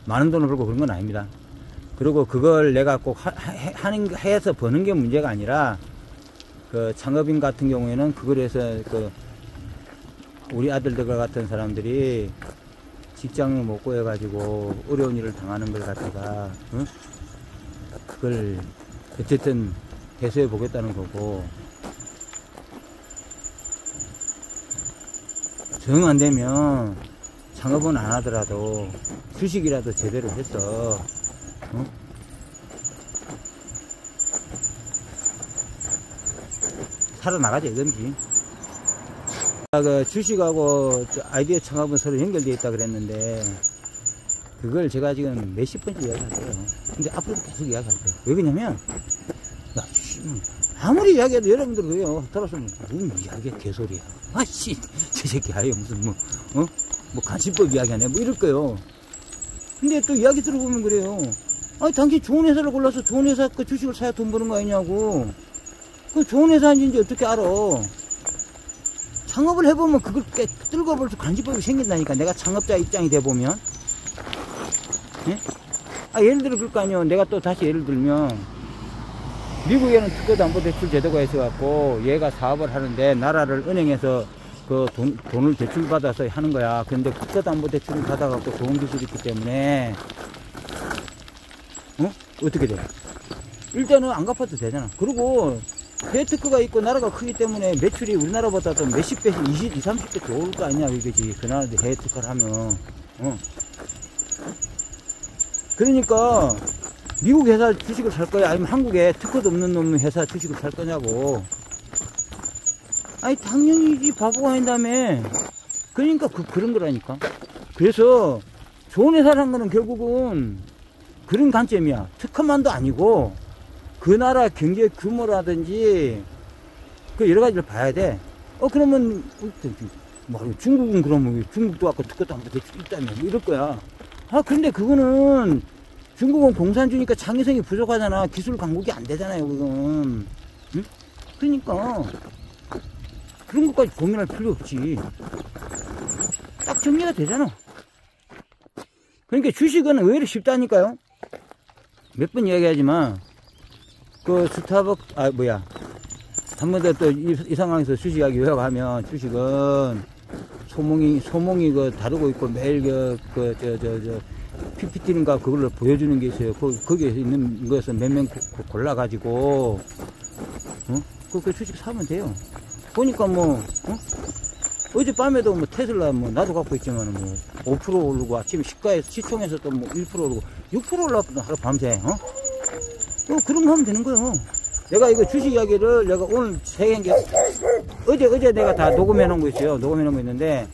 많은 돈을 벌고 그런 건 아닙니다. 그리고 그걸 내가 꼭 해서 버는 게 문제가 아니라, 그 창업인 같은 경우에는 그걸 해서 우리 아들들 같은 사람들이 직장을 못 구해가지고 어려운 일을 당하는 걸 갖다가, 그걸 어쨌든 해소해 보겠다는 거고, 정 안 되면 창업은 안 하더라도 주식이라도 제대로 해서 살아나가자 이건지. 그 주식하고 아이디어 창업은 서로 연결되어 있다 그랬는데, 그걸 제가 지금 몇십 번째 이야기하세요. 근데 앞으로 계속 이야기할 거예요. 왜 그러냐면, 야, 아무리 이야기해도 여러분들 그래요. 들었으면, 무슨 이야기야, 개소리야. 아씨, 저 새끼 아예 무슨 뭐 간신법 이야기하네. 뭐 이럴 거예요. 근데 또 이야기 들어보면 그래요. 아니, 당신 좋은 회사를 골라서 좋은 회사 그 주식을 사야 돈 버는 거 아니냐고. 그 좋은 회사인지 어떻게 알아. 창업을 해보면 그걸 뚫어볼 수 간신법이 생긴다니까. 내가 창업자 입장이 돼보면. 예? 예를 들어 그럴 거 아니에요. 내가 또 다시 예를 들면, 미국에는 특허담보대출 제도가 있어갖고, 얘가 사업을 하는데, 나라를 은행에서 그 돈을 대출받아서 하는 거야. 근데 특허담보대출을 받아갖고 좋은 기술이 있기 때문에, 어떻게 돼? 일단은 안 갚아도 되잖아. 그리고, 해특허가 있고 나라가 크기 때문에 매출이 우리나라보다도 몇십 배씩 20, 30배 좋을 거 아니냐, 이거지. 그 나라도 해특허를 하면. 그러니까, 미국 회사 주식을 살 거야? 아니면 한국에 특허도 없는 놈 회사 주식을 살 거냐고. 아니, 당연히지. 바보가 아닌다며. 그러니까 그런 거라니까. 그래서, 좋은 회사라는 거는 결국은 그런 관점이야. 특허만도 아니고, 그 나라 경제 규모라든지, 그 여러 가지를 봐야 돼. 그러면, 중국은 그러면, 중국도 아까 특허도 한번 대출 있다며. 뭐 이럴 거야. 근데 그거는, 중국은 공산주의니까 창의성이 부족하잖아. 기술 강국이 안 되잖아요, 그건. 응? 그러니까, 그런 것까지 고민할 필요 없지. 딱 정리가 되잖아. 그러니까 주식은 의외로 쉽다니까요. 몇 번 이야기하지만, 그 스타벅, 한 번 더 또 이 상황에서 주식 이야기 요약하면, 주식은 소몽이 다루고 있고 매일 PPT인가 그걸로 보여주는 게 있어요. 거기에 있는 것에서 몇 명 골라가지고, 그 주식 사면 돼요. 보니까 어젯밤에도 테슬라 나도 갖고 있지만 5% 오르고 아침에 시총에서 또 1% 오르고 6% 올라왔거든, 하루 밤새, 그런 거 하면 되는 거예요. 내가 이거 주식 이야기를 내가 오늘 어제 내가 다 녹음해 놓은 거 있어요. 녹음해 놓은 거 있는데,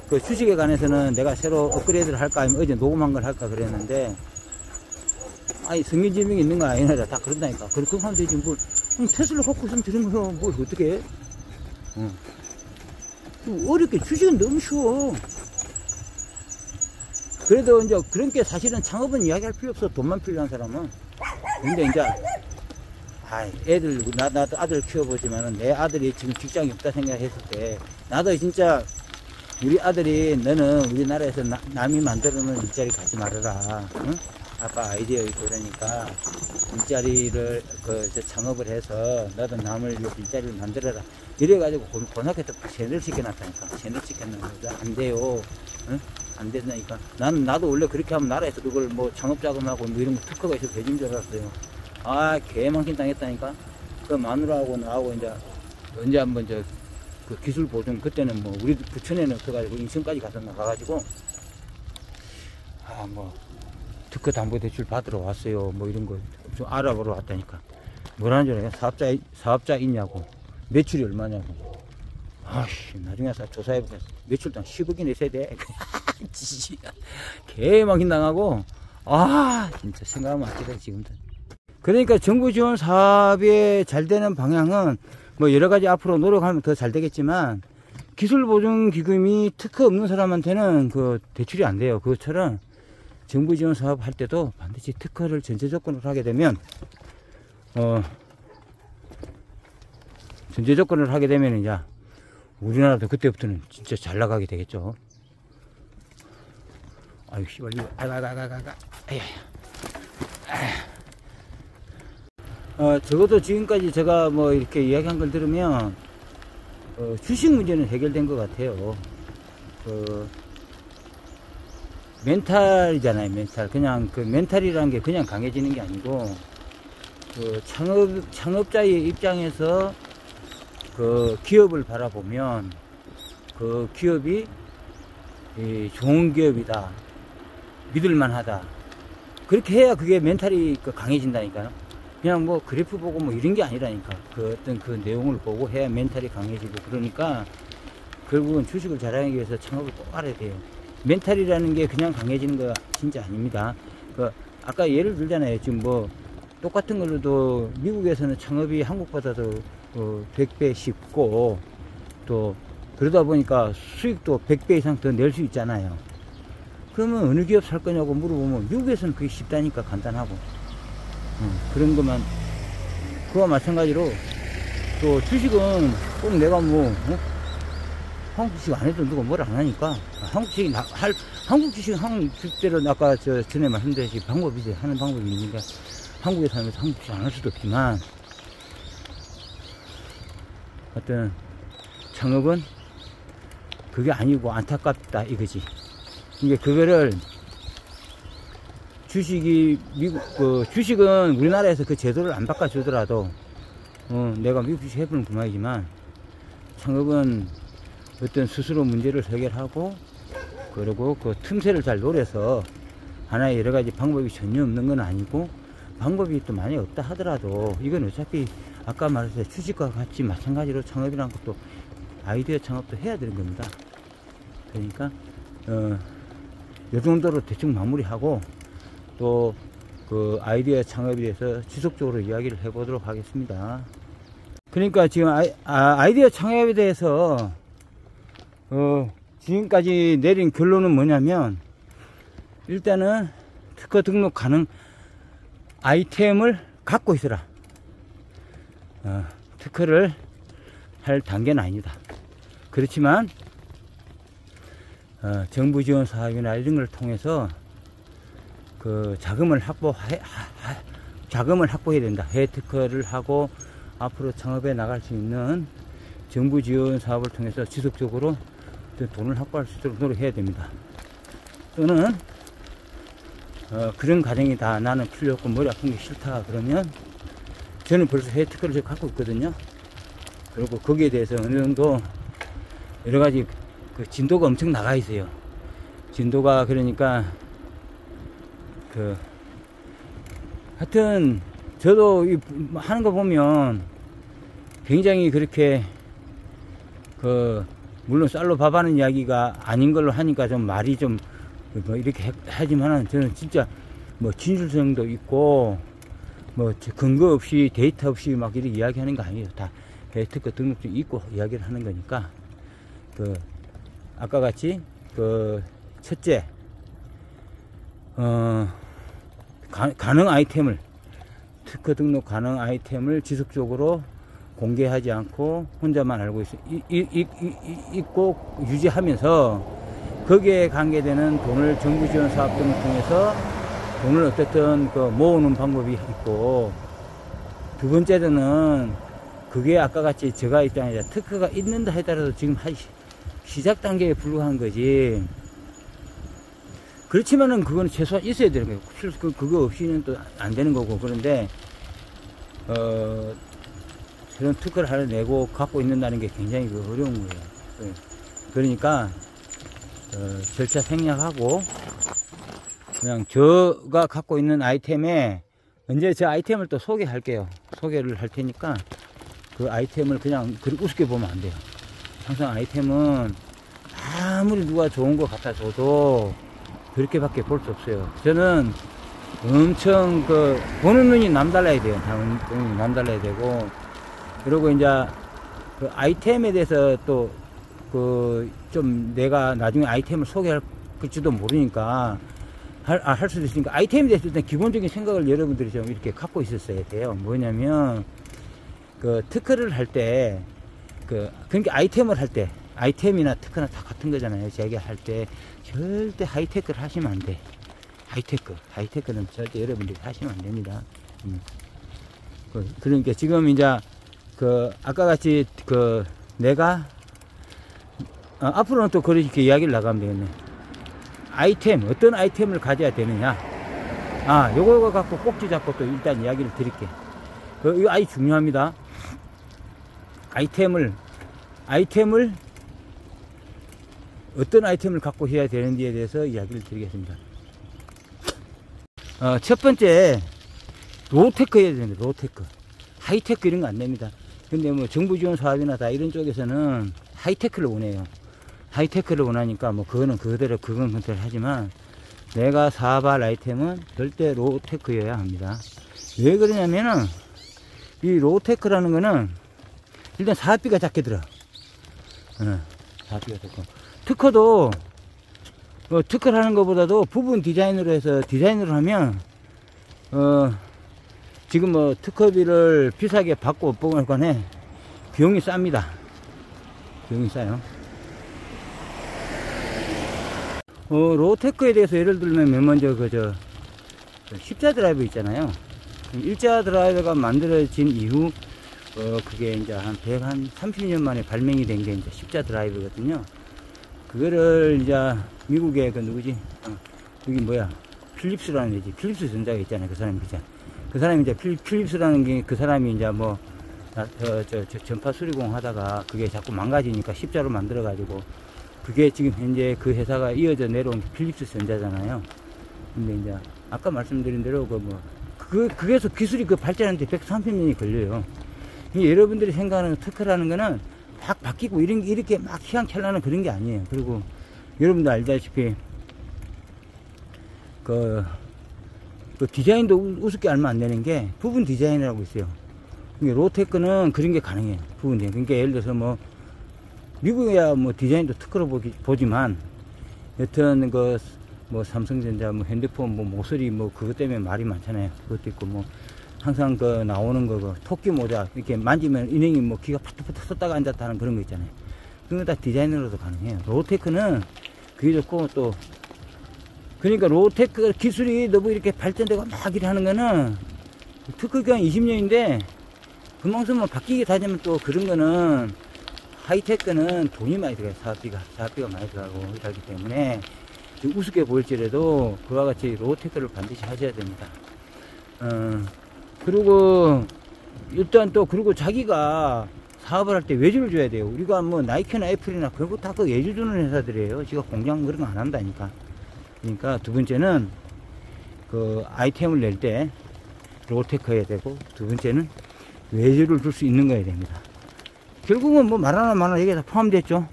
그 주식에 관해서는 내가 새로 업그레이드를 할까 아니면 어제 녹음한 걸 할까 그랬는데, 성인지명이 있는 거 아니라 다 그런다니까. 그렇게 하면 되지. 테슬라 갖고 있으면 되는 거야. 뭘 어떻게 해? 어렵게, 주식은 너무 쉬워. 그래도 이제 그런 게 사실은 창업은 이야기할 필요 없어. 돈만 필요한 사람은. 근데 이제, 나도 아들 키워보지만은 내 아들이 지금 직장이 없다 생각했을 때, 나도 진짜 우리 아들이 너는 우리나라에서 남이 만들어놓은 일자리 가지 말아라. 응? 아빠 아이디어 있고 그러니까 일자리를 창업을 해서 너도 남을 일자리를 만들어라. 이래가지고 고등학교 때 세뇌를 시켜놨다니까. 세뇌를 시켰는데 안 돼요. 응? 안 된다니까. 나도 원래 그렇게 하면 나라에서 그걸 창업 자금하고 이런 거 특허가 있어서 해준 줄 알았어요. 개망신 당했다니까. 그 마누라하고 나하고 이제 언제 한번 그 기술 보증, 그때는 우리 부천에는 없어가지고 인천까지 가서 나가가지고, 특허 담보 대출 받으러 왔어요. 이런 거 좀 알아보러 왔다니까. 뭐라는 줄 알아요? 사업자 있냐고. 매출이 얼마냐고. 나중에 조사해보겠어. 매출당 10억이나 있어야 돼. 개망신 당하고, 진짜 생각하면 아찔해, 지금도. 그러니까 정부 지원 사업이 잘 되는 방향은 여러 가지 앞으로 노력하면 더 잘 되겠지만, 기술보증기금이 특허 없는 사람한테는 대출이 안 돼요. 그것처럼 정부 지원 사업 할 때도 반드시 특허를 전제 조건으로 하게 되면, 전제 조건을 하게 되면 이제 우리나라도 그때부터는 진짜 잘 나가게 되겠죠. 씨발, 이거, 적어도 지금까지 제가 이렇게 이야기한 걸 들으면, 주식 문제는 해결된 것 같아요. 멘탈이잖아요, 멘탈. 그냥 멘탈이라는 게 그냥 강해지는 게 아니고, 창업자의 입장에서 기업을 바라보면, 기업이 좋은 기업이다. 믿을만하다. 그렇게 해야 그게 멘탈이 강해진다니까요. 그냥 그래프 보고 이런 게 아니라니까. 어떤 그 내용을 보고 해야 멘탈이 강해지고, 그러니까 결국은 주식을 잘하기 위해서 창업을 꼭 알아야 돼요. 멘탈이라는 게 그냥 강해지는 거 진짜 아닙니다. 아까 예를 들잖아요. 지금 뭐 똑같은 걸로도 미국에서는 창업이 한국보다도 100배 쉽고, 또 그러다 보니까 수익도 100배 이상 더 낼 수 있잖아요. 그러면 어느 기업 살 거냐고 물어보면 미국에서는 그게 쉽다니까, 간단하고. 그런 것만. 그와 마찬가지로 또 주식은 꼭 내가 뭐 한국 주식 안 해도 누가 뭘 안 하니까, 한국 주식 한국 주식대로 아까 전에 말씀드렸듯이 방법이 있어요. 하는 방법이 있으니까 한국에 살면서 한국 주식 안 할 수도 없지만, 어떤 창업은 그게 아니고 안타깝다 이거지. 이게 그거를 주식은 우리나라에서 그 제도를 안 바꿔주더라도 내가 미국 주식 해보는 그만이지만, 창업은 어떤 스스로 문제를 해결하고, 그리고 그 틈새를 잘 노려서 하나의 여러 가지 방법이 전혀 없는 건 아니고, 방법이 또 많이 없다 하더라도 이건 어차피 아까 말했듯이 주식과 같이 마찬가지로 창업이란 것도 아이디어 창업도 해야 되는 겁니다. 그러니까 이 정도로 대충 마무리하고, 또 그 아이디어 창업에 대해서 지속적으로 이야기를 해보도록 하겠습니다. 그러니까 지금 아이디어 창업에 대해서 지금까지 내린 결론은 뭐냐면, 일단은 특허 등록 가능 아이템을 갖고 있어라. 특허를 할 단계는 아니다. 그렇지만 정부 지원 사업이나 이런 걸 통해서 그 자금을 확보해야 된다. 해외 특허를 하고 앞으로 창업에 나갈 수 있는 정부 지원 사업을 통해서 지속적으로 돈을 확보할 수 있도록 노력해야 됩니다. 또는 그런 가정이 다 나는 풀렸고 머리 아픈 게 싫다 그러면, 저는 벌써 해외 특허를 갖고 있거든요. 그리고 거기에 대해서 어느 정도 여러 가지 그 진도가 엄청 나가 있어요. 진도가, 그러니까 하여튼 저도 하는 거 보면 굉장히 그렇게 물론 쌀로 밥하는 이야기가 아닌 걸로 하니까 좀 말이 좀 뭐 이렇게 하지만은, 저는 진짜 뭐 진실성도 있고 뭐 근거 없이 데이터 없이 막 이렇게 이야기하는 거 아니에요. 다 특허 등록증 있고 이야기를 하는 거니까, 아까 같이 첫째 가능 아이템을, 특허 등록 가능 아이템을 지속적으로 공개하지 않고 혼자만 알고 있고 유지하면서, 거기에 관계되는 돈을 정부 지원 사업 등을 통해서 돈을 어쨌든 모으는 방법이 있고, 두 번째로는 그게 아까 같이 제가 입장에 특허가 있는다 하더라도 지금 시작 단계에 불과한 거지. 그렇지만은 그거는 최소한 있어야 되는 거예요. 그거 없이는 또 안 되는 거고. 그런데 저런 특허를 하나 내고 갖고 있는다는 게 굉장히 어려운 거예요. 그러니까 절차 생략하고, 그냥 제가 갖고 있는 아이템에 언제 저 아이템을 또 소개할게요. 소개를 할 테니까 그 아이템을 그냥 그렇게 우습게 보면 안 돼요. 항상 아이템은 아무리 누가 좋은 거 갖다 줘도 그렇게밖에 볼 수 없어요. 저는 엄청 보는 눈이 남달라야 돼요. 보는 눈이 남달라야 되고, 그리고 이제 그 아이템에 대해서 또 좀 내가 나중에 아이템을 소개할지도 모르니까 할 수도 있으니까, 아이템에 대해서 일단 기본적인 생각을 여러분들이 좀 이렇게 갖고 있었어야 돼요. 뭐냐면 특허를 할 때 그러니까 아이템을 할 때, 아이템이나 특허나 다 같은 거잖아요. 제기할 때 절대 하이테크를 하시면 안 돼. 하이테크는 절대 여러분들이 하시면 안 됩니다. 그러니까 지금 이제 아까 같이 내가 앞으로는 또 그렇게 이야기를 나가면 되겠네. 어떤 아이템을 가져야 되느냐. 요거 갖고 꼭지 잡고 또 일단 이야기를 드릴게. 이거 아주 중요합니다. 아이템을 어떤 아이템을 갖고 해야 되는지에 대해서 이야기를 드리겠습니다. 첫 번째, 로테크 해야 됩니다. 로테크. 하이테크 이런 거 안 됩니다. 근데 뭐 정부 지원 사업이나 다 이런 쪽에서는 하이테크를 원해요. 하이테크를 원하니까 뭐 그거는 그대로 그건 그대로 하지만 내가 사업할 아이템은 절대 로우테크여야 합니다. 왜 그러냐면은 이 로우테크라는 거는 일단 사업비가 작게 들어. 사업비가 작고 특허도 특허를 하는 것보다도 부분 디자인으로 해서 디자인으로 하면 지금 뭐 특허비를 비싸게 받고 못 받고 간에 비용이 쌉니다. 비용이 싸요. 로우테크에 대해서 예를 들면 맨 먼저 십자 드라이브 있잖아요. 일자 드라이버가 만들어진 이후 그게 이제 한 130년 만에 발명이 된 게 이제 십자 드라이브거든요. 그거를 이제 미국의 그 누구지? 여기 뭐야? 필립스라는 애지. 필립스 전자가 있잖아요. 그 사람이 그죠? 그 사람이 이제 필립스라는 게 그 사람이 이제 뭐 전파 수리공 하다가 그게 자꾸 망가지니까 십자로 만들어 가지고 그게 지금 현재 그 회사가 이어져 내려온 게 필립스 전자잖아요. 근데 이제 아까 말씀드린 대로 그게서 기술이 발전하는데 130년이 걸려요. 여러분들이 생각하는 특허라는 거는 막 바뀌고 이렇게 막 휘황찬란한 그런 게 아니에요. 그리고 여러분들 알다시피 그 디자인도 우습게 알면 안 되는 게 부분 디자인이라고 있어요. 로테크는 그런 게 가능해요. 부분 디자인. 그러니까 예를 들어서 뭐 미국이야 뭐 디자인도 특허로 보지만 여튼 뭐 삼성전자 뭐 핸드폰 뭐 모서리 뭐 그것 때문에 말이 많잖아요. 그것도 있고 뭐 항상 나오는 토끼 모자 이렇게 만지면 인형이 뭐 귀가 파닥파닥 섰다가 앉았다 하는 그런 거 있잖아요. 그런 거 다 디자인으로도 가능해요. 로테크는 그게 좋고 또 그러니까 로테크 기술이 너무 이렇게 발전되고 막 이렇게 하는 거는 특허 기간 20년인데 금방서만 바뀌게 되면 또 그런 거는 하이테크는 돈이 많이 들어가요. 사업비가 많이 들어가고 이러기 때문에 우습게 보일지라도 그와 같이 로테크를 반드시 하셔야 됩니다. 그리고 일단 또 그리고 자기가 사업을 할 때 외주를 줘야 돼요. 우리가 뭐 나이키나 애플이나 그런 거 다 그 외주 주는 회사들이에요. 지가 공장 그런 거 안 한다니까. 그러니까 두 번째는 그 아이템을 낼 때 로테크 해야 되고 두 번째는 외주를 줄 수 있는 거야 됩니다. 결국은 뭐 말 하나 말 하나 얘기가 다 포함됐죠.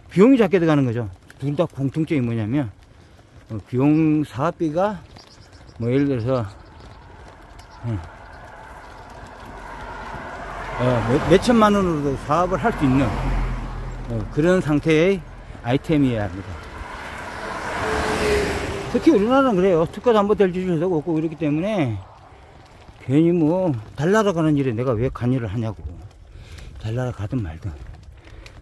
비용이 작게 들어가는 거죠. 둘 다 공통점이 뭐냐면 비용 사업비가 뭐 예를 들어서 몇 천만 원으로도 사업을 할 수 있는 그런 상태의 아이템이어야 합니다. 특히 우리나라는 그래요. 특허도 한번 될 주소도 없고 이렇기 때문에 괜히 뭐 달나라 가는 일에 내가 왜 관여를 하냐고. 달나라 가든 말든.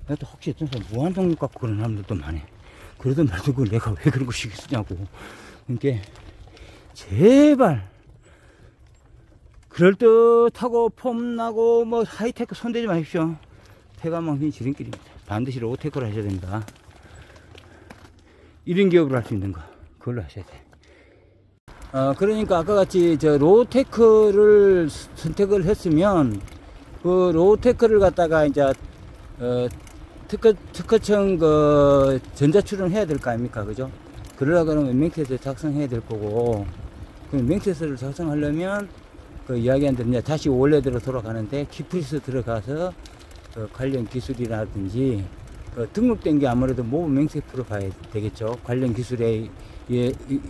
내가 또 혹시 어떤 사람 무한동력 갖고 그런 사람들도 많아. 그러든 말든 그걸 내가 왜 그런 거 시키냐고. 그러니까 제발 그럴듯하고 폼나고 뭐 하이테크 손대지 마십시오. 폐가망신이 지름길입니다. 반드시 로테크를 하셔야 됩니다. 1인 기업을 할 수 있는 거 그걸로 하셔야 돼. 그러니까 아까 같이 로테크를 선택을 했으면 그 로테크를 갖다가 이제 특허청 전자 출원해야 될 거 아닙니까, 그죠? 그러려고 그러면 맹테스트 작성해야 될 거고, 그럼 맹테스트를 작성하려면 그 이야기한 대로 이제 다시 원래대로 돌아가는데 키프리스 들어가서 관련 기술이라든지 등록된 게 아무래도 모범 맹세프로 봐야 되겠죠. 관련 기술에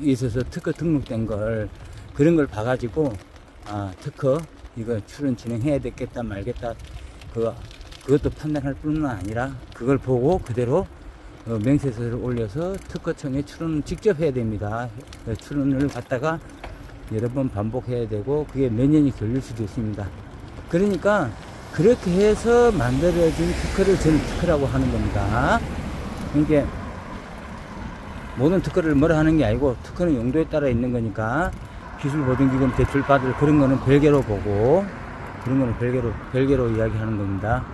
있어서 특허 등록된 걸 그런 걸 봐가지고 특허 이거 출원 진행해야 되겠다 말겠다 그것도 판단할 뿐만 아니라 그걸 보고 그대로 명세서를 올려서 특허청에 출원을 직접 해야 됩니다. 출원을 갖다가 여러 번 반복해야 되고 그게 몇 년이 걸릴 수도 있습니다. 그러니까 그렇게 해서 만들어진 특허를 저는 특허라고 하는 겁니다. 그러니까 모든 특허를 뭐라 하는 게 아니고 특허는 용도에 따라 있는 거니까 기술보증기금 대출받을 그런 거는 별개로 보고 그런 거는 별개로 이야기하는 겁니다.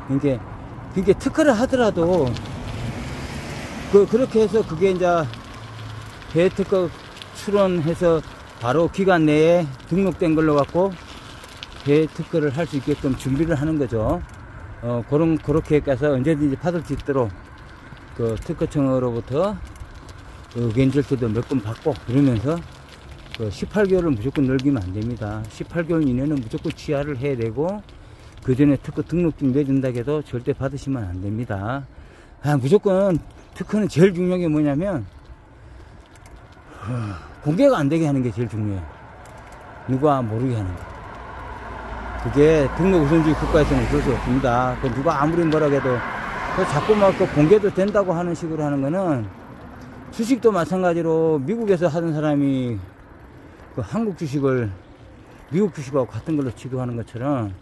그러니까 특허를 하더라도 그렇게 해서 그게 이제 대특허 출원해서 바로 기간 내에 등록된 걸로 갖고 대특허를 할 수 있게끔 준비를 하는 거죠. 그렇게 해서 언제든지 받을 수 있도록 그 특허청으로부터 의견 절차도 몇 번 받고 그러면서 18개월을 무조건 넘기면 안 됩니다. 18개월 이내는 무조건 취하를 해야 되고 그 전에 특허 등록증 내준다고 해도 절대 받으시면 안 됩니다. 무조건 특허는 제일 중요한 게 뭐냐면 공개가 안 되게 하는 게 제일 중요해요. 누가 모르게 하는 거. 그게 등록 우선주의 국가에서는 그럴 수 없습니다. 누가 아무리 뭐라고 해도 자꾸 막 공개도 된다고 하는 식으로 하는 거는, 주식도 마찬가지로 미국에서 하던 사람이 한국 주식을 미국 주식하고 같은 걸로 취급하는 것처럼,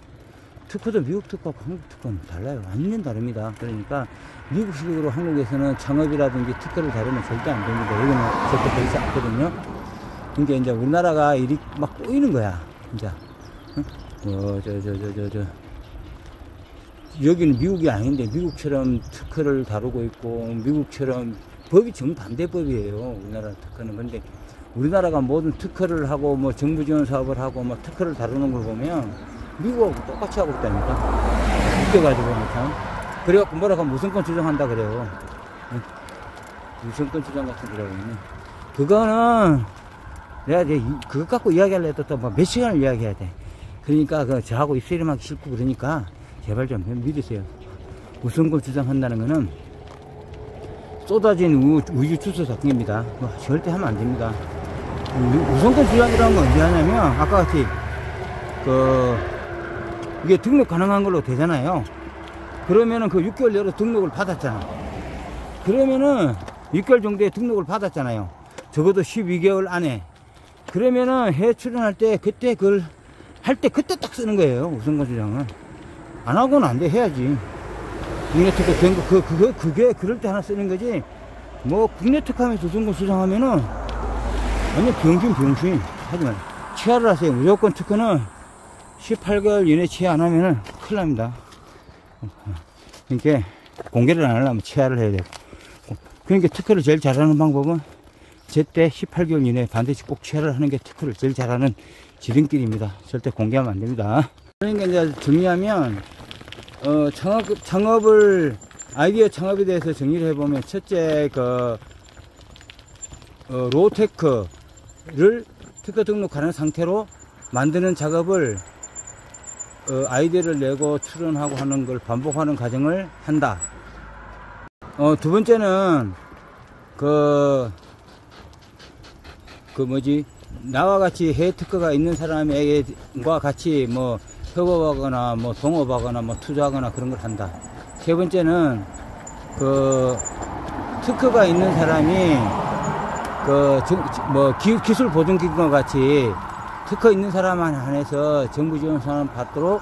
특허도 미국 특허하고 한국 특허는 달라요. 완전 다릅니다. 그러니까 미국식으로 한국에서는 창업이라든지 특허를 다루면 절대 안 됩니다. 여기는 절대 그렇지 않거든요. 그러니까 이제 우리나라가 일이 막 꼬이는 거야. 이제 여기는 미국이 아닌데 미국처럼 특허를 다루고 있고, 미국처럼 법이 정반대법이에요. 우리나라 특허는. 근데 우리나라가 모든 특허를 하고 뭐 정부 지원 사업을 하고 뭐 특허를 다루는 걸 보면 미국하고 똑같이 하고 있다니까. 웃겨가지고 참. 그래갖고 뭐라고 하면 무슨권 주장한다 그래요. 무슨권 주장 같은 거라고 있네. 그거는 내가 이제 그거 갖고 이야기하려 해도 또 몇 시간을 이야기해야 돼. 그러니까 저하고 입술임하기 싫고, 그러니까 제발 좀 믿으세요. 우선권 주장한다는 거는 쏟아진 우유 주스 사건입니다. 절대 하면 안 됩니다. 우선권 주장이라는 건 언제 하냐면, 아까 같이 이게 등록 가능한 걸로 되잖아요. 그러면은 6개월 내로 등록을 받았잖아. 그러면은 6개월 정도에 등록을 받았잖아요. 적어도 12개월 안에. 그러면은 해외 출연할 때 그때 그걸 할 때 그때 딱 쓰는 거예요. 우선권 주장은. 안 하고는 안 돼. 해야지. 국내 특허 된 거, 그게 그럴 때 하나 쓰는 거지. 뭐 국내 특허하면서 우선권 주장하면은 완전 병신. 하지만 취하를 하세요. 무조건 특허는 18개월 이내 취하 안 하면은 큰일 납니다. 그러니까 공개를 안 하려면 취하를 해야 되고. 그러니까 특허를 제일 잘하는 방법은 제때 18개월 이내에 반드시 꼭 취하를 하는 게 특허를 제일 잘하는 지름길입니다. 절대 공개하면 안 됩니다. 그러니까 이제 정리하면, 아이디어 창업에 대해서 정리를 해보면, 첫째, 로테크를 특허 등록하는 상태로 만드는 작업을, 아이디어를 내고 출원하고 하는 걸 반복하는 과정을 한다. 두 번째는, 나와 같이 해외 특허가 있는 사람과 같이 뭐 협업하거나 뭐 동업하거나 뭐 투자하거나 그런 걸 한다. 세 번째는 특허가 있는 사람이 기술 보증기금과 같이 특허 있는 사람만 한해서 정부 지원 사업 받도록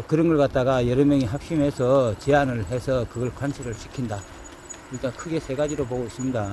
그런 걸 갖다가 여러 명이 합심해서 제안을 해서 그걸 관철을 시킨다. 일단 크게 세 가지로 보고 있습니다.